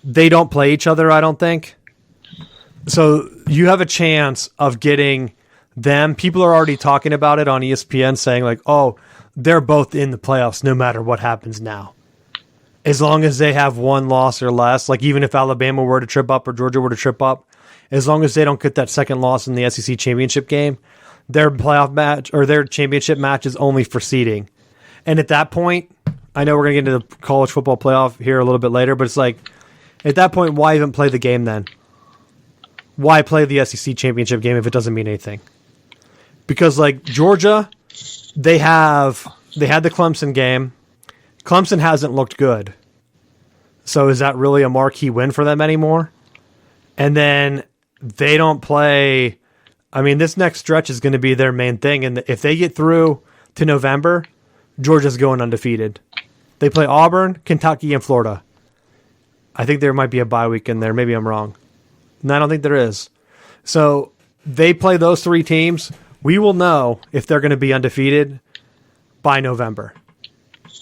They don't play each other, I don't think. So you have a chance of getting them. People are already talking about it on ESPN saying like, oh, they're both in the playoffs no matter what happens now. As long as they have one loss or less, like even if Alabama were to trip up or Georgia were to trip up, as long as they don't get that second loss in the SEC championship game, their playoff match or their championship match is only for seeding. And at that point, I know we're going to get into the college football playoff here a little bit later, but it's like, at that point, why even play the game then? Why play the SEC championship game if it doesn't mean anything? Because like Georgia, they had the Clemson game. Clemson hasn't looked good. So is that really a marquee win for them anymore? And then they don't play. I mean, this next stretch is going to be their main thing. And if they get through to November, Georgia's going undefeated. They play Auburn, Kentucky, and Florida. I think there might be a bye week in there. Maybe I'm wrong. No, I don't think there is. So they play those three teams. We will know if they're going to be undefeated by November.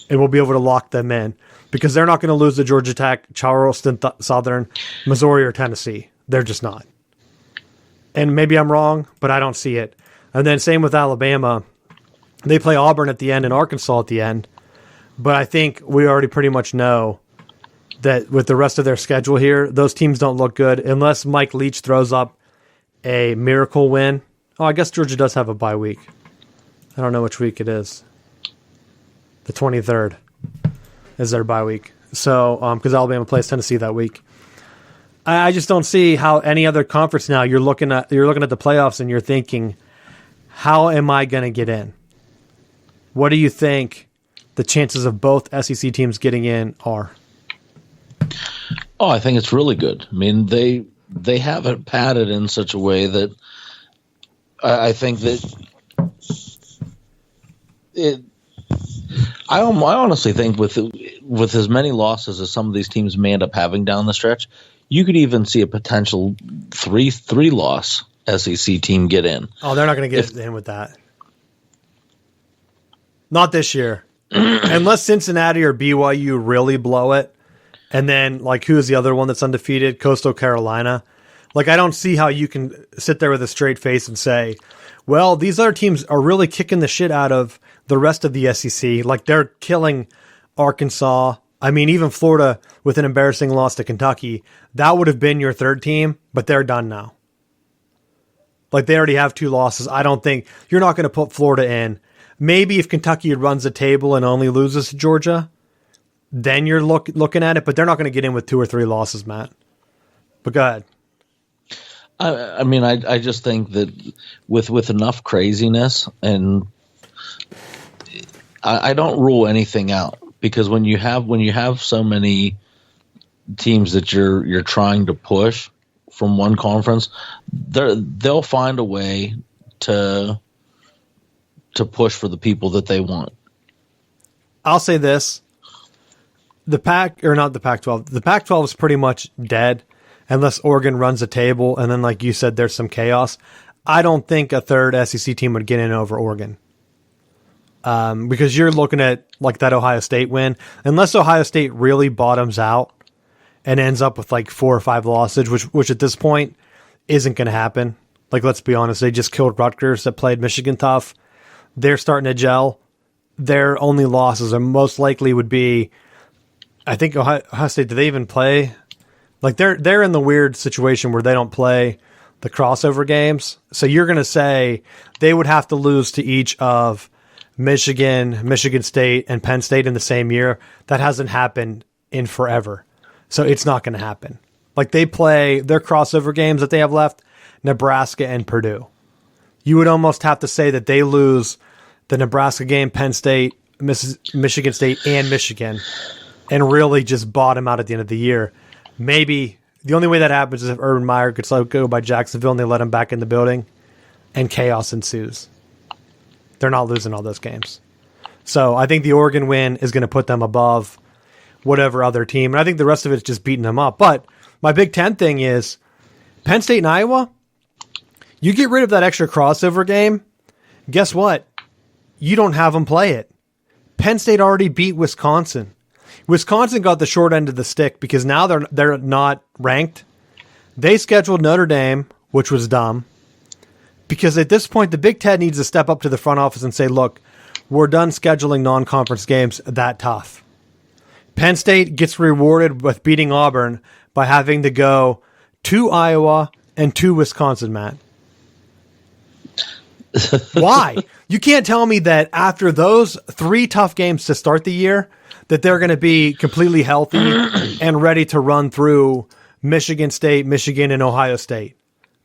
And we'll be able to lock them in. Because they're not going to lose to Georgia Tech, Charleston Southern, Missouri, or Tennessee. They're just not. And maybe I'm wrong, but I don't see it. And then same with Alabama. They play Auburn at the end and Arkansas at the end. But I think we already pretty much know that with the rest of their schedule here, those teams don't look good unless Mike Leach throws up a miracle win. Oh, I guess Georgia does have a bye week. I don't know which week it is. The 23rd is their bye week. So, because Alabama plays Tennessee that week. I just don't see how any other conference now you're looking at the playoffs and you're thinking, how am I going to get in? What do you think the chances of both SEC teams getting in are? Oh, I think it's really good. I mean, they have it padded in such a way that I think that it. I honestly think with as many losses as some of these teams may end up having down the stretch, you could even see a potential three loss SEC team get in. Oh, they're not going to get in with that. Not this year. Unless Cincinnati or BYU really blow it. And then, like, who's the other one that's undefeated? Coastal Carolina. Like, I don't see how you can sit there with a straight face and say, well, these other teams are really kicking the shit out of the rest of the SEC. Like, they're killing Arkansas. I mean, even Florida with an embarrassing loss to Kentucky. That would have been your third team, but they're done now. Like, they already have two losses. I don't think you're not going to put Florida in. Maybe if Kentucky runs the table and only loses to Georgia, then you're looking at it, but they're not going to get in with 2 or 3 losses, Matt. But go ahead. I mean, I just think that with enough craziness, and I don't rule anything out, because when you have so many teams that you're trying to push from one conference, they'll find a way to push for the people that they want. I'll say this. The Pac-12 is pretty much dead unless Oregon runs a table, and then, like you said, there's some chaos. I don't think a third SEC team would get in over Oregon. Because you're looking at like that Ohio State win. Unless Ohio State really bottoms out and ends up with like 4 or 5 losses, which at this point isn't going to happen. Like, let's be honest, they just killed Rutgers that played Michigan tough. They're starting to gel. Their only losses are most likely would be, I think Ohio State, do they even play? Like, they're in the weird situation where they don't play the crossover games. So you're going to say they would have to lose to each of Michigan, Michigan State, and Penn State in the same year. That hasn't happened in forever. So it's not going to happen. Like, they play their crossover games that they have left, Nebraska and Purdue. You would almost have to say that they lose the Nebraska game, Penn State, Michigan State, and Michigan, and really just bottom out at the end of the year. Maybe the only way that happens is if Urban Meyer gets let go by Jacksonville and they let him back in the building, and chaos ensues. They're not losing all those games. So I think the Oregon win is going to put them above whatever other team. And I think the rest of it's just beating them up. But my Big Ten thing is Penn State and Iowa, you get rid of that extra crossover game, guess what? You don't have them play it. Penn State already beat Wisconsin. Wisconsin got the short end of the stick because now they're not ranked. They scheduled Notre Dame, which was dumb, because at this point the Big Ten needs to step up to the front office and say, look, we're done scheduling non-conference games that tough. Penn State gets rewarded with beating Auburn by having to go to Iowa and to Wisconsin, Matt. Why? You can't tell me that after those 3 tough games to start the year that they're going to be completely healthy and ready to run through Michigan State, Michigan, and Ohio State.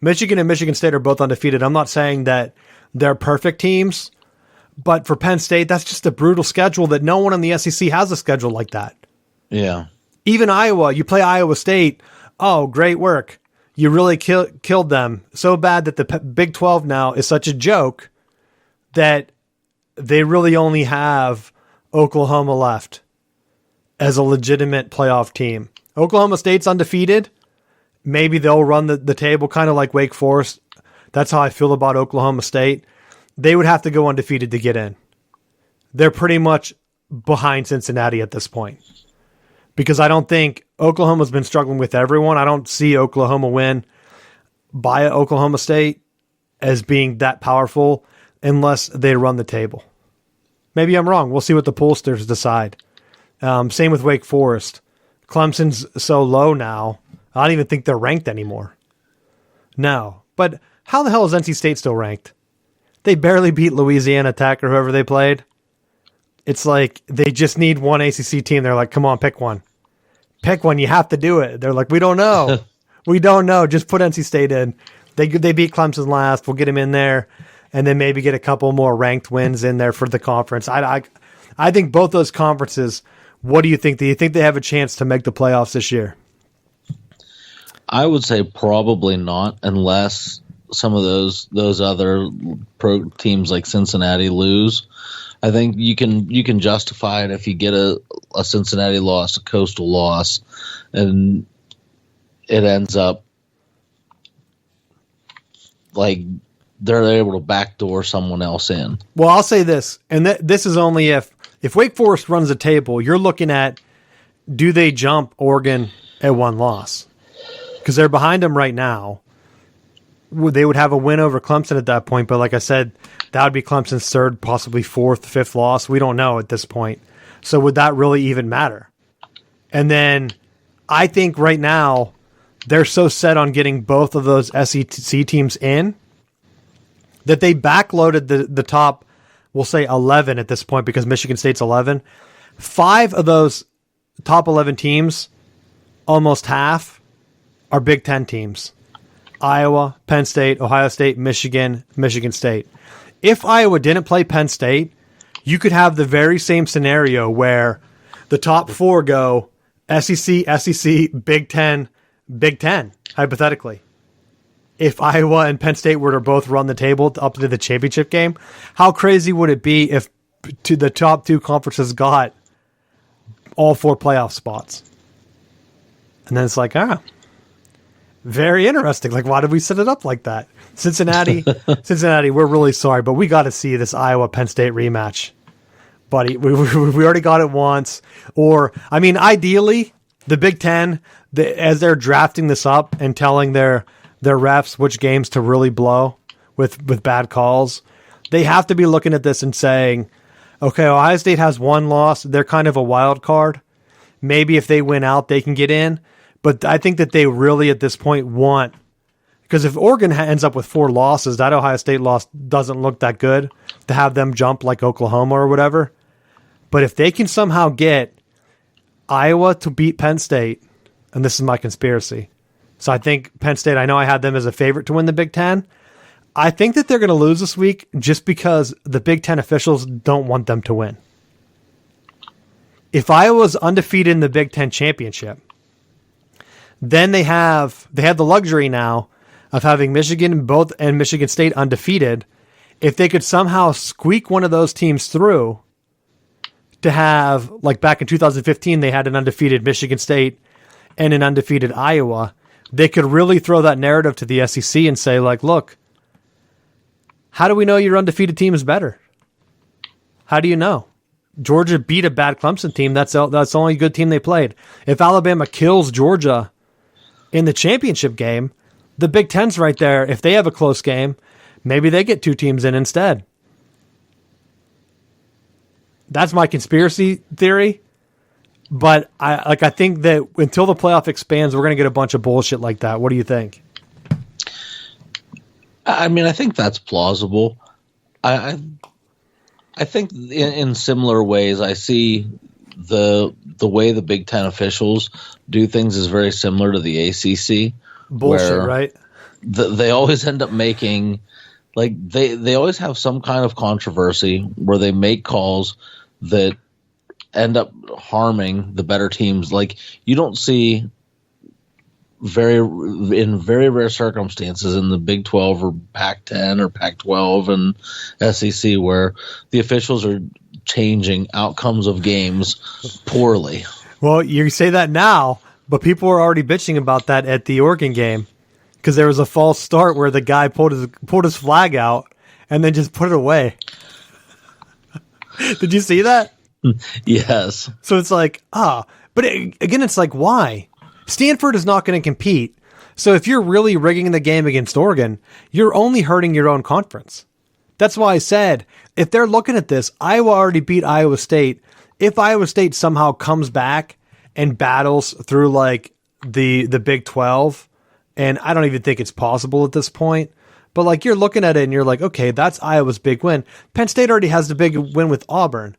Michigan and Michigan State are both undefeated. I'm not saying that they're perfect teams, but for Penn State, that's just a brutal schedule that no one in the SEC has a schedule like that. Yeah. Even Iowa, you play Iowa State. Oh, great work. You really killed them so bad that the Big 12 now is such a joke that they really only have Oklahoma left as a legitimate playoff team. Oklahoma State's undefeated. Maybe they'll run the table kind of like Wake Forest. That's how I feel about Oklahoma State. They would have to go undefeated to get in. They're pretty much behind Cincinnati at this point. Because I don't think Oklahoma's been struggling with everyone. I don't see Oklahoma win by Oklahoma State as being that powerful unless they run the table. Maybe I'm wrong. We'll see what the pollsters decide. Same with Wake Forest. Clemson's so low now, I don't even think they're ranked anymore. No. But how the hell is NC State still ranked? They barely beat Louisiana Tech or whoever they played. It's like they just need one ACC team. They're like, come on, pick one. Pick one. You have to do it. They're like, we don't know. We don't know. Just put NC State in. They beat Clemson last. We'll get them in there, and then maybe get a couple more ranked wins in there for the conference. I think both those conferences, what do you think? Do you think they have a chance to make the playoffs this year? I would say probably not, unless some of those other pro teams like Cincinnati lose. I think you can justify it if you get a Cincinnati loss, a Coastal loss, and it ends up like they're able to backdoor someone else in. Well, I'll say this, and this is only if Wake Forest runs a table, you're looking at, do they jump Oregon at one loss? Because they're behind them right now. They would have a win over Clemson at that point, but like I said, that would be Clemson's third, possibly fourth, fifth loss. We don't know at this point. So would that really even matter? And then I think right now they're so set on getting both of those SEC teams in that they backloaded the top, we'll say 11 at this point because Michigan State's 11. 5 of those top 11 teams, almost half, are Big Ten teams. Iowa, Penn State, Ohio State, Michigan, Michigan State. If Iowa didn't play Penn State, you could have the very same scenario where the top 4 go SEC, Big Ten, hypothetically. If Iowa and Penn State were to both run the table up to the championship game, how crazy would it be if to the top 2 conferences got all 4 playoff spots? And then it's like, very interesting. Like, why did we set it up like that? Cincinnati, we're really sorry, but we got to see this Iowa-Penn State rematch. Buddy, we already got it once. Or, I mean, ideally, the Big Ten, as they're drafting this up and telling their refs which games to really blow with bad calls, they have to be looking at this and saying, okay, Ohio State has 1 loss. They're kind of a wild card. Maybe if they win out, they can get in. But I think that they really, at this point, want... Because if Oregon ends up with 4 losses, that Ohio State loss doesn't look that good to have them jump like Oklahoma or whatever. But if they can somehow get Iowa to beat Penn State, and this is my conspiracy, so I think Penn State, I know I had them as a favorite to win the Big Ten. I think that they're going to lose this week just because the Big Ten officials don't want them to win. If Iowa's undefeated in the Big Ten championship, then they have the luxury now of having Michigan and Michigan State undefeated. If they could somehow squeak one of those teams through, to have, like back in 2015, they had an undefeated Michigan State and an undefeated Iowa. They could really throw that narrative to the SEC and say, like, look, how do we know your undefeated team is better? How do you know? Georgia beat a bad Clemson team. That's the only good team they played. If Alabama kills Georgia in the championship game, the Big Ten's right there. If they have a close game, maybe they get 2 teams in instead. That's my conspiracy theory. But I think that until the playoff expands, we're going to get a bunch of bullshit like that. What do you think? I mean, I think that's plausible. I think in similar ways, I see the way the Big Ten officials do things is very similar to the ACC. Bullshit, right? They always end up making, like, they always have some kind of controversy where they make calls that end up harming the better teams. Like, you don't see in very rare circumstances in the Big 12 or Pac-10 or Pac-12 and SEC where the officials are changing outcomes of games poorly. Well, you say that now, but people were already bitching about that at the Oregon game because there was a false start where the guy pulled his flag out and then just put it away. Did you see that? Yes. So it's like, but again, it's like, why? Stanford is not going to compete. So if you're really rigging the game against Oregon, you're only hurting your own conference. That's why I said, if they're looking at this, Iowa already beat Iowa State. If Iowa State somehow comes back and battles through like the Big 12, and I don't even think it's possible at this point, but like you're looking at it and you're like, okay, that's Iowa's big win. Penn State already has the big win with Auburn.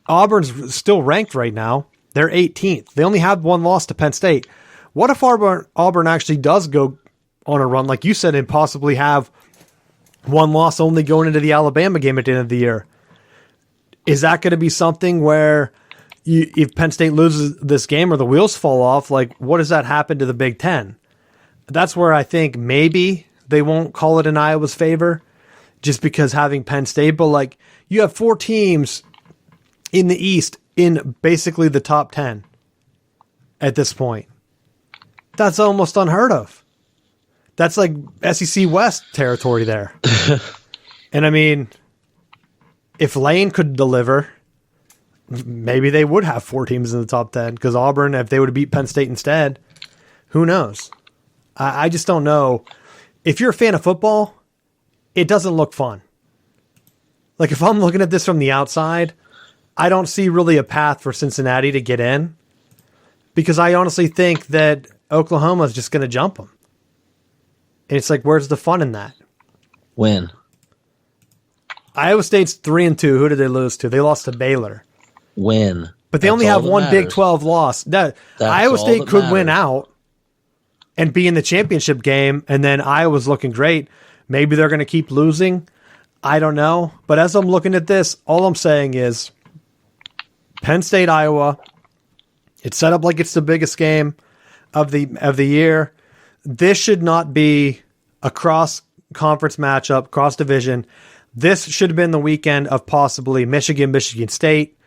Auburn's still ranked right now. They're 18th. They only have 1 loss to Penn State. What if Auburn actually does go on a run, like you said, and possibly have 1 loss only going into the Alabama game at the end of the year? Is that going to be something where if Penn State loses this game or the wheels fall off, like what does that happen to the Big Ten? That's where I think maybe they won't call it in Iowa's favor just because having Penn State. But like you have 4 teams in the East in basically the top 10 at this point. That's almost unheard of. That's like SEC West territory there. And I mean, if Lane could deliver, maybe they would have 4 teams in the top 10 because Auburn, if they would have beat Penn State instead, who knows? I just don't know. If you're a fan of football, it doesn't look fun. Like if I'm looking at this from the outside, I don't see really a path for Cincinnati to get in because I honestly think that Oklahoma is just going to jump them. And it's like, where's the fun in that? When? Iowa State's 3-2. Who did they lose to? They lost to Baylor. Win. But they only have 1 Big 12 loss. Iowa State could win out and be in the championship game, and then Iowa's looking great. Maybe they're going to keep losing. I don't know. But as I'm looking at this, all I'm saying is Penn State, Iowa. It's set up like it's the biggest game of the year. This should not be a cross-conference matchup, cross-division. This should have been the weekend of possibly Michigan State.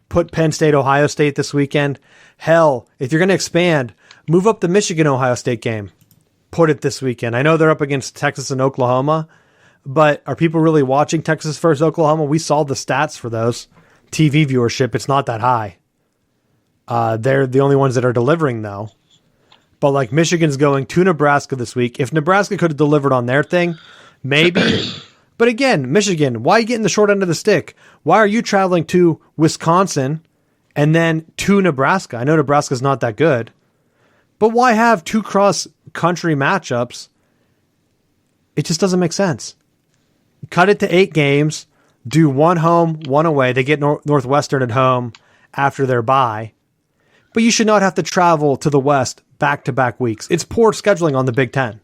Put Penn State, Ohio State this weekend. Hell, if you're going to expand, move up the Michigan-Ohio State game. Put it this weekend. I know they're up against Texas and Oklahoma, but are people really watching Texas versus Oklahoma? We saw the stats for those. TV viewership, it's not that high. They're the only ones that are delivering, though. But like Michigan's going to Nebraska this week. If Nebraska could have delivered on their thing, maybe. But again, Michigan, why are you getting the short end of the stick? Why are you traveling to Wisconsin and then to Nebraska? I know Nebraska's not that good. But why have 2 cross-country matchups? It just doesn't make sense. Cut it to 8 games. Do 1 home, 1 away. They get Northwestern at home after their bye. But you should not have to travel to the West back-to-back weeks. It's poor scheduling on the Big Ten.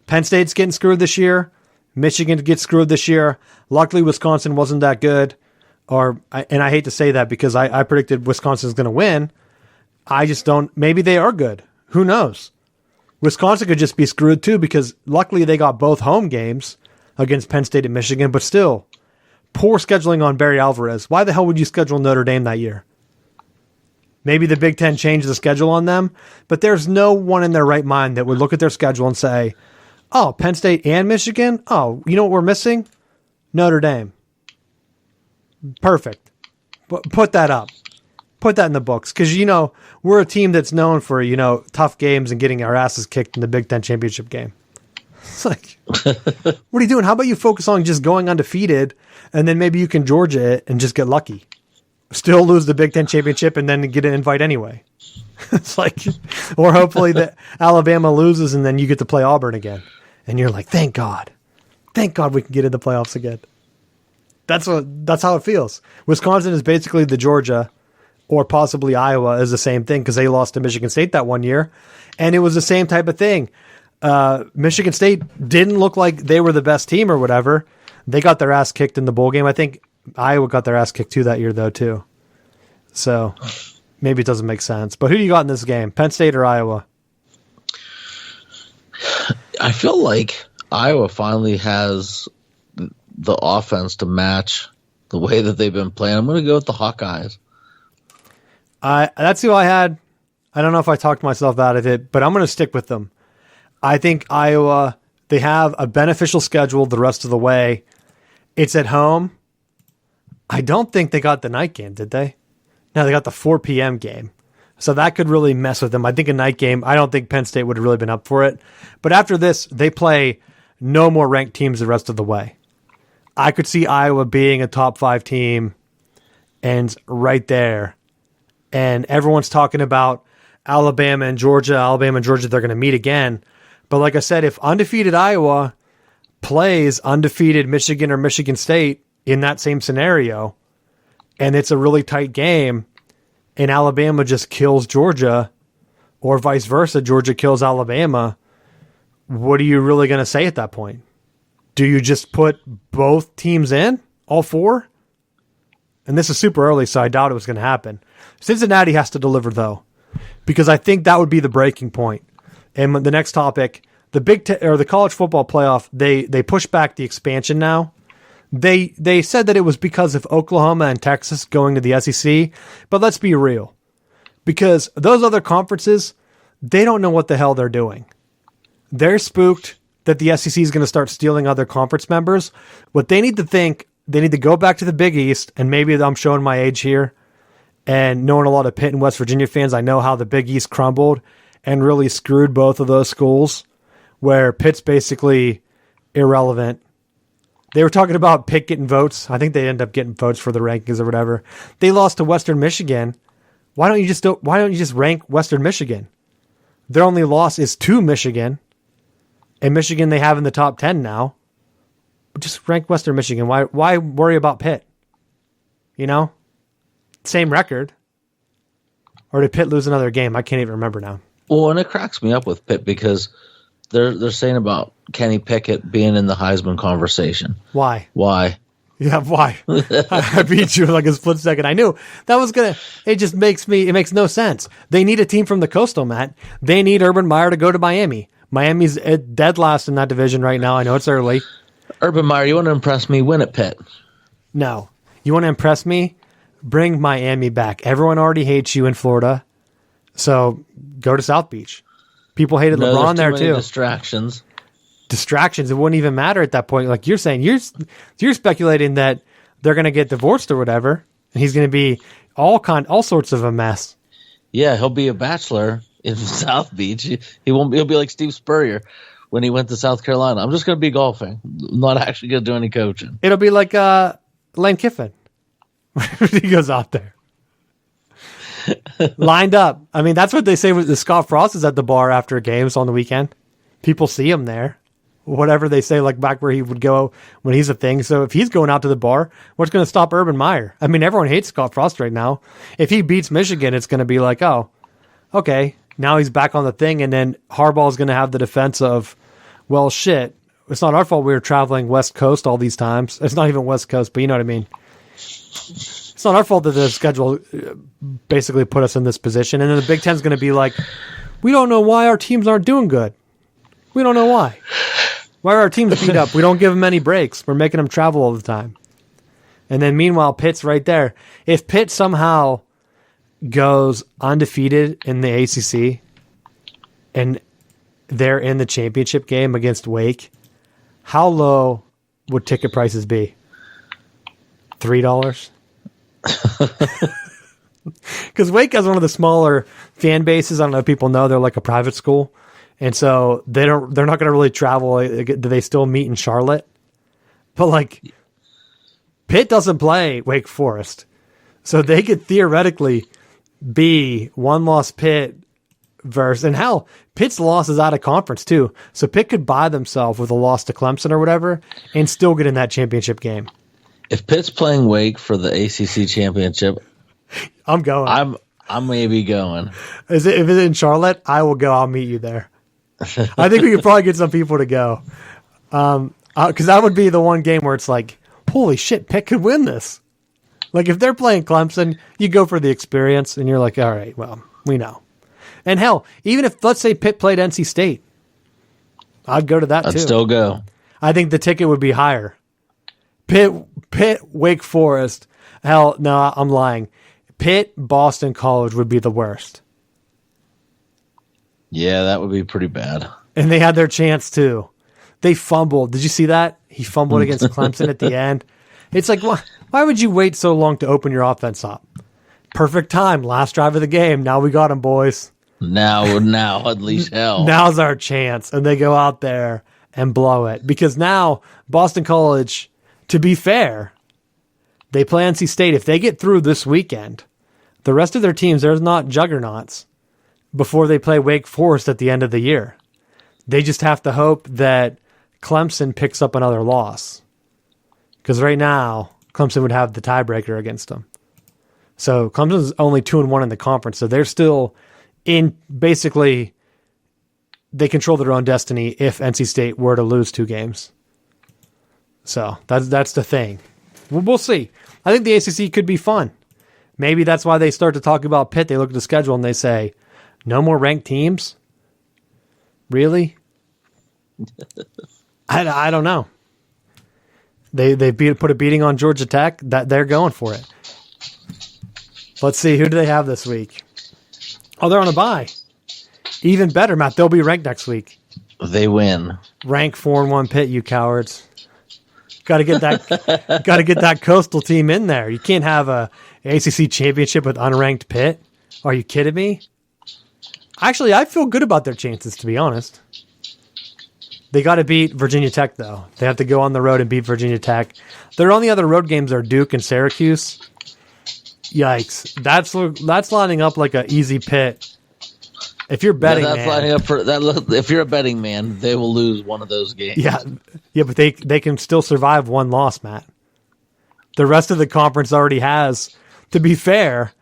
Penn State's getting screwed this year. Michigan gets screwed this year. Luckily, Wisconsin wasn't that good. And I hate to say that because I predicted Wisconsin's going to win. I just don't. Maybe they are good. Who knows? Wisconsin could just be screwed too because luckily they got both home games against Penn State and Michigan. But still, poor scheduling on Barry Alvarez. Why the hell would you schedule Notre Dame that year? Maybe the Big Ten changed the schedule on them, but there's no one in their right mind that would look at their schedule and say, oh, Penn State and Michigan? Oh, you know what we're missing? Notre Dame. Perfect. Put that up. Put that in the books. Because, we're a team that's known for, tough games and getting our asses kicked in the Big Ten championship game. It's like, what are you doing? How about you focus on just going undefeated, and then maybe you can Georgia it and just get lucky. Still lose the Big Ten championship and then get an invite anyway. It's like, or hopefully that Alabama loses and then you get to play Auburn again. And you're like, thank God we can get in the playoffs again. That's how it feels. Wisconsin is basically the Georgia, or possibly Iowa is the same thing, because they lost to Michigan State that one year. And it was the same type of thing. Michigan State didn't look like they were the best team or whatever. They got their ass kicked in the bowl game. I think Iowa got their ass kicked too that year, though, too. So maybe it doesn't make sense. But who do you got in this game, Penn State or Iowa? I feel like Iowa finally has the offense to match the way that they've been playing. I'm going to go with the Hawkeyes. That's who I had. I don't know if I talked myself out of it, but I'm going to stick with them. I think Iowa, they have a beneficial schedule the rest of the way. It's at home. I don't think they got the night game, did they? No, they got the 4 p.m. game. So that could really mess with them. I think a night game, I don't think Penn State would have really been up for it. But after this, they play no more ranked teams the rest of the way. I could see Iowa being a top 5 team and right there. And everyone's talking about Alabama and Georgia, they're going to meet again. But like I said, if undefeated Iowa plays undefeated Michigan or Michigan State in that same scenario, and it's a really tight game, and Alabama just kills Georgia, or vice versa, Georgia kills Alabama, what are you really going to say at that point? Do you just put both teams in, all 4? And this is super early, so I doubt it was going to happen. Cincinnati has to deliver, though, because I think that would be the breaking point. And the next topic, the college football playoff, they push back the expansion now. They said that it was because of Oklahoma and Texas going to the SEC, but let's be real. Because those other conferences, they don't know what the hell they're doing. They're spooked that the SEC is going to start stealing other conference members. What they need to think, they need to go back to the Big East, and maybe I'm showing my age here, and knowing a lot of Pitt and West Virginia fans, I know how the Big East crumbled and really screwed both of those schools, where Pitt's basically irrelevant. They were talking about Pitt getting votes. I think they end up getting votes for the rankings or whatever. They lost to Western Michigan. Why don't you just rank Western Michigan? Their only loss is to Michigan, and Michigan they have in the top 10 now. Just rank Western Michigan. Why worry about Pitt? Same record. Or did Pitt lose another game? I can't even remember now. Well, and it cracks me up with Pitt because they're saying about Kenny Pickett being in the Heisman conversation. Why? Yeah, why? I beat you in like a split second. I knew that was it makes no sense. They need a team from the coastal, Matt. They need Urban Meyer to go to Miami. Miami's dead last in that division right now. I know it's early. Urban Meyer, you want to impress me? Win at Pitt. No. You want to impress me? Bring Miami back. Everyone already hates you in Florida. So go to South Beach. People hated LeBron there too. Distractions. It wouldn't even matter at that point. Like you're saying, you're speculating that they're going to get divorced or whatever, and he's going to be all sorts of a mess. Yeah, he'll be a bachelor in South Beach. He'll be like Steve Spurrier when he went to South Carolina. I'm just going to be golfing. I'm not actually going to do any coaching. It'll be like Lane Kiffin when he goes out there. Lined up. I mean, that's what they say with the Scott Frost is at the bar after games on the weekend. People see him there. Whatever they say, like back where he would go when he's a thing. So if he's going out to the bar, what's going to stop Urban Meyer? I mean, everyone hates Scott Frost right now. If he beats Michigan, it's going to be like, oh, okay, now he's back on the thing. And then Harbaugh is going to have the defense of, well, shit, it's not our fault we were traveling West Coast all these times. It's not even West Coast, but you know what I mean. It's not our fault that the schedule basically put us in this position. And then the Big Ten's going to be like, we don't know why our teams aren't doing good. We don't know why. Why are our teams beat up? We don't give them any breaks. We're making them travel all the time. And then meanwhile, Pitt's right there. If Pitt somehow goes undefeated in the ACC and they're in the championship game against Wake, how low would ticket prices be? $3? Because Wake has one of the smaller fan bases. I don't know if people know, they're like a private school. And so they're not going to really travel. Do they still meet in Charlotte? But like Pitt doesn't play Wake Forest. So they could theoretically be one-loss Pitt versus, and hell, Pitt's loss is out of conference too. So Pitt could buy themselves with a loss to Clemson or whatever and still get in that championship game. If Pitt's playing Wake for the ACC championship, I'm going. I'm maybe going. If it's in Charlotte, I will go. I'll meet you there. I think we could probably get some people to go. Because that would be the one game where it's like, holy shit, Pitt could win this. Like if they're playing Clemson, you go for the experience and you're like, all right, well, we know. And hell, even if, let's say Pitt played NC State, I'd go to that too. I'd still go. I think the ticket would be higher. Pitt, Wake Forest. Hell, no, I'm lying. Pitt, Boston College would be the worst. Yeah, that would be pretty bad. And they had their chance too. They fumbled. Did you see that? He fumbled against Clemson at the end. It's like, why would you wait so long to open your offense up? Perfect time. Last drive of the game. Now we got him, boys. Now, unleash hell. Now's our chance. And they go out there and blow it. Because now, Boston College, to be fair, they play NC State. If they get through this weekend, the rest of their teams, there's not juggernauts before they play Wake Forest at the end of the year. They just have to hope that Clemson picks up another loss. Because right now, Clemson would have the tiebreaker against them. So Clemson's only 2-1 in the conference. So they're still in, basically, they control their own destiny if NC State were to lose 2 games. So that's the thing. We'll see. I think the ACC could be fun. Maybe that's why they start to talk about Pitt. They look at the schedule and they say, no more ranked teams? Really? I don't know. They put a beating on Georgia Tech. That they're going for it. Let's see. Who do they have this week? Oh, they're on a bye. Even better, Matt. They'll be ranked next week. They win. Rank 4-1 Pitt, you cowards. Got to get that. Got to get that coastal team in there. You can't have a ACC championship with unranked Pitt. Are you kidding me? Actually, I feel good about their chances, to be honest. They got to beat Virginia Tech, though. They have to go on the road and beat Virginia Tech. Their only other road games are Duke and Syracuse. Yikes. That's lining up like an easy Pitt. If you're betting, that's lining up for that. If you're a betting man, they will lose one of those games. Yeah, but they can still survive one loss, Matt. The rest of the conference already has. To be fair,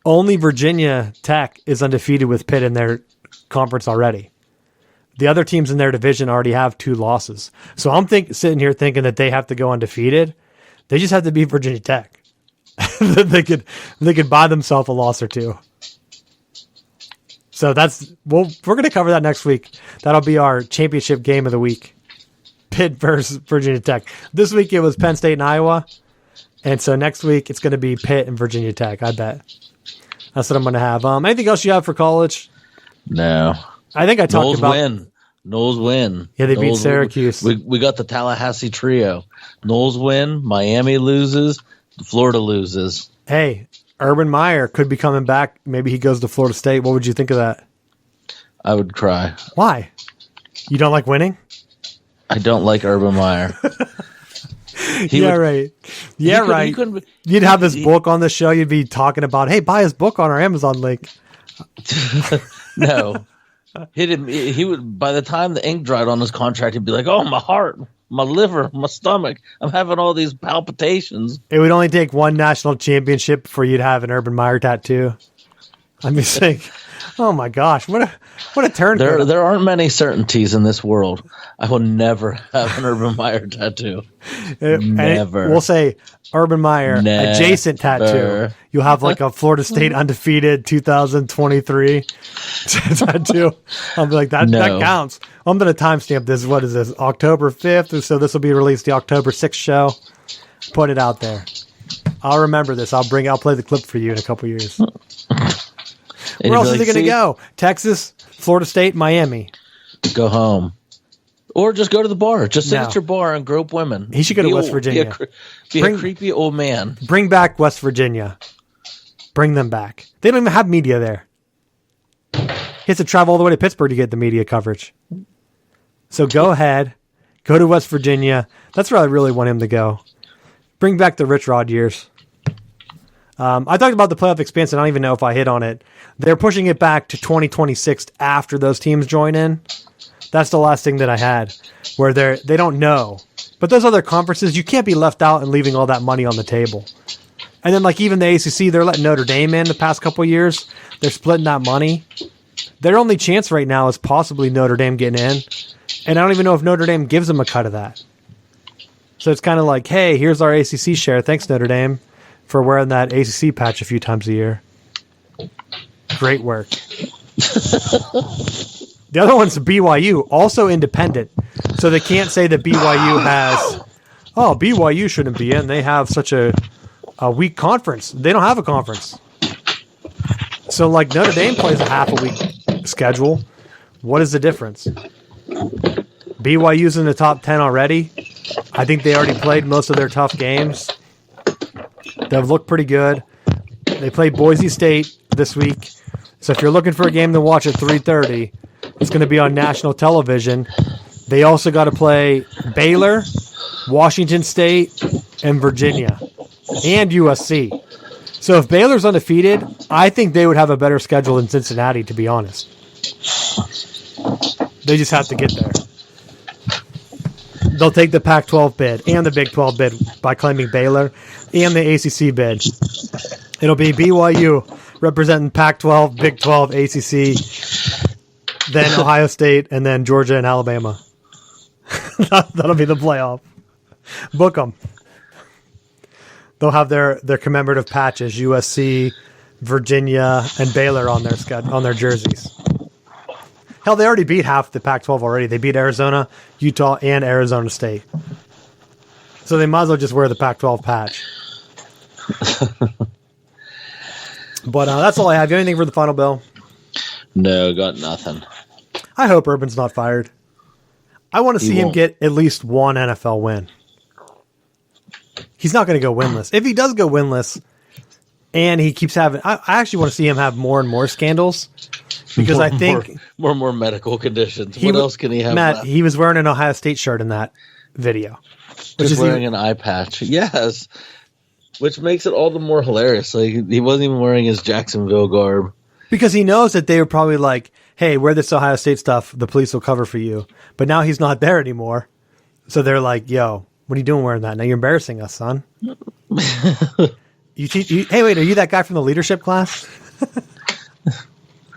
only Virginia Tech is undefeated with Pitt in their conference already. The other teams in their division already have 2 losses. So I'm sitting here thinking that they have to go undefeated. They just have to beat Virginia Tech. they could buy themselves a loss or 2. So we're going to cover that next week. That'll be our championship game of the week. Pitt versus Virginia Tech. This week it was Penn State and Iowa. And so next week it's going to be Pitt and Virginia Tech. I bet. That's what I'm going to have. Anything else you have for college? No. I think I talked about... Knowles win. Yeah, they beat Syracuse. We got the Tallahassee trio. Knowles win. Miami loses. Florida loses. Hey, Urban Meyer could be coming back. Maybe he goes to Florida State. What would you think of that? I would cry. Why? You don't like winning? I don't like Urban Meyer. Right. Yeah, right. You'd have his book on the show. You'd be talking about, hey, buy his book on our Amazon link. No. He would, by the time the ink dried on his contract, he'd be like, oh, my heart, my liver, my stomach. I'm having all these palpitations. It would only take one national championship for you to have an Urban Meyer tattoo. I'm just saying, oh my gosh, what a turn. There aren't many certainties in this world. I will never have an Urban Meyer tattoo. Never. We'll say Urban Meyer adjacent tattoo. You'll have like a Florida State undefeated 2023 tattoo. I'll be like, that counts. I'm going to timestamp this. What is this? October 5th. So this will be released the October 6th show. Put it out there. I'll remember this. I'll play the clip for you in a couple years. Where else is he going to go? Texas, Florida State, Miami. Go home. Or just go to the bar. Just sit at your bar and grope women. He should go to West Virginia. Be a creepy old man. Bring back West Virginia. Bring them back. They don't even have media there. He has to travel all the way to Pittsburgh to get the media coverage. So go ahead. Go to West Virginia. That's where I really want him to go. Bring back the Rich Rod years. I talked about the playoff expansion. I don't even know if I hit on it. They're pushing it back to 2026 after those teams join in. That's the last thing that I had, where they don't know. But those other conferences, you can't be left out and leaving all that money on the table. And then, like, even the ACC, they're letting Notre Dame in the past couple of years. They're splitting that money. Their only chance right now is possibly Notre Dame getting in. And I don't even know if Notre Dame gives them a cut of that. So it's kind of like, hey, here's our ACC share. Thanks, Notre Dame, for wearing that ACC patch a few times a year. Great work. The other one's BYU, also independent. So they can't say that BYU has, BYU shouldn't be in. They have such a weak conference. They don't have a conference. So, like, Notre Dame plays a half a week schedule. What is the difference? BYU's in the top 10 already. I think they already played most of their tough games. They've looked pretty good. They play Boise State this week. So if you're looking for a game to watch at 3:30, it's going to be on national television. They also got to play Baylor, Washington State, and Virginia, and USC. So if Baylor's undefeated, I think they would have a better schedule than Cincinnati, to be honest. They just have to get there. They'll take the Pac-12 bid and the Big 12 bid by claiming Baylor and the ACC bid. It'll be BYU representing Pac-12, Big 12, ACC, then Ohio State, and then Georgia and Alabama. That'll be the playoff. Book them. They'll have their commemorative patches, USC, Virginia, and Baylor on their jerseys. Hell, they already beat half the Pac-12 already. They beat Arizona, Utah, and Arizona State. So they might as well just wear the Pac-12 patch. But that's all I have. You have anything for the final, Bill? No, got nothing. I hope Urban's not fired. I want to see him get at least one NFL win. He's not going to go winless. If he does go winless, and he keeps having... I actually want to see him have more and more scandals. Because I think... More and more medical conditions. What else can he have Matt, left? he was wearing an Ohio State shirt in that video. Just wearing an eye patch. Yes. Which makes it all the more hilarious. Like, he wasn't even wearing his Jacksonville garb. Because he knows that they were probably like, hey, wear this Ohio State stuff. The police will cover for you. But now he's not there anymore. So they're like, yo, what are you doing wearing that? Now you're embarrassing us, son. Hey, wait, are you that guy from the leadership class?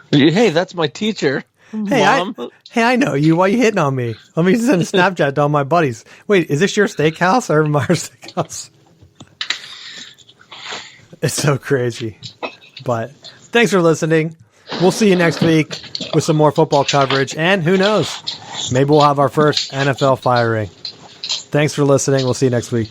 Hey, that's my teacher. Mom. I know you. Why are you hitting on me? Let me send a Snapchat to all my buddies. Wait, is this your steakhouse or Meyer Steakhouse? It's so crazy. But thanks for listening. We'll see you next week with some more football coverage. And who knows? Maybe we'll have our first NFL firing. Thanks for listening. We'll see you next week.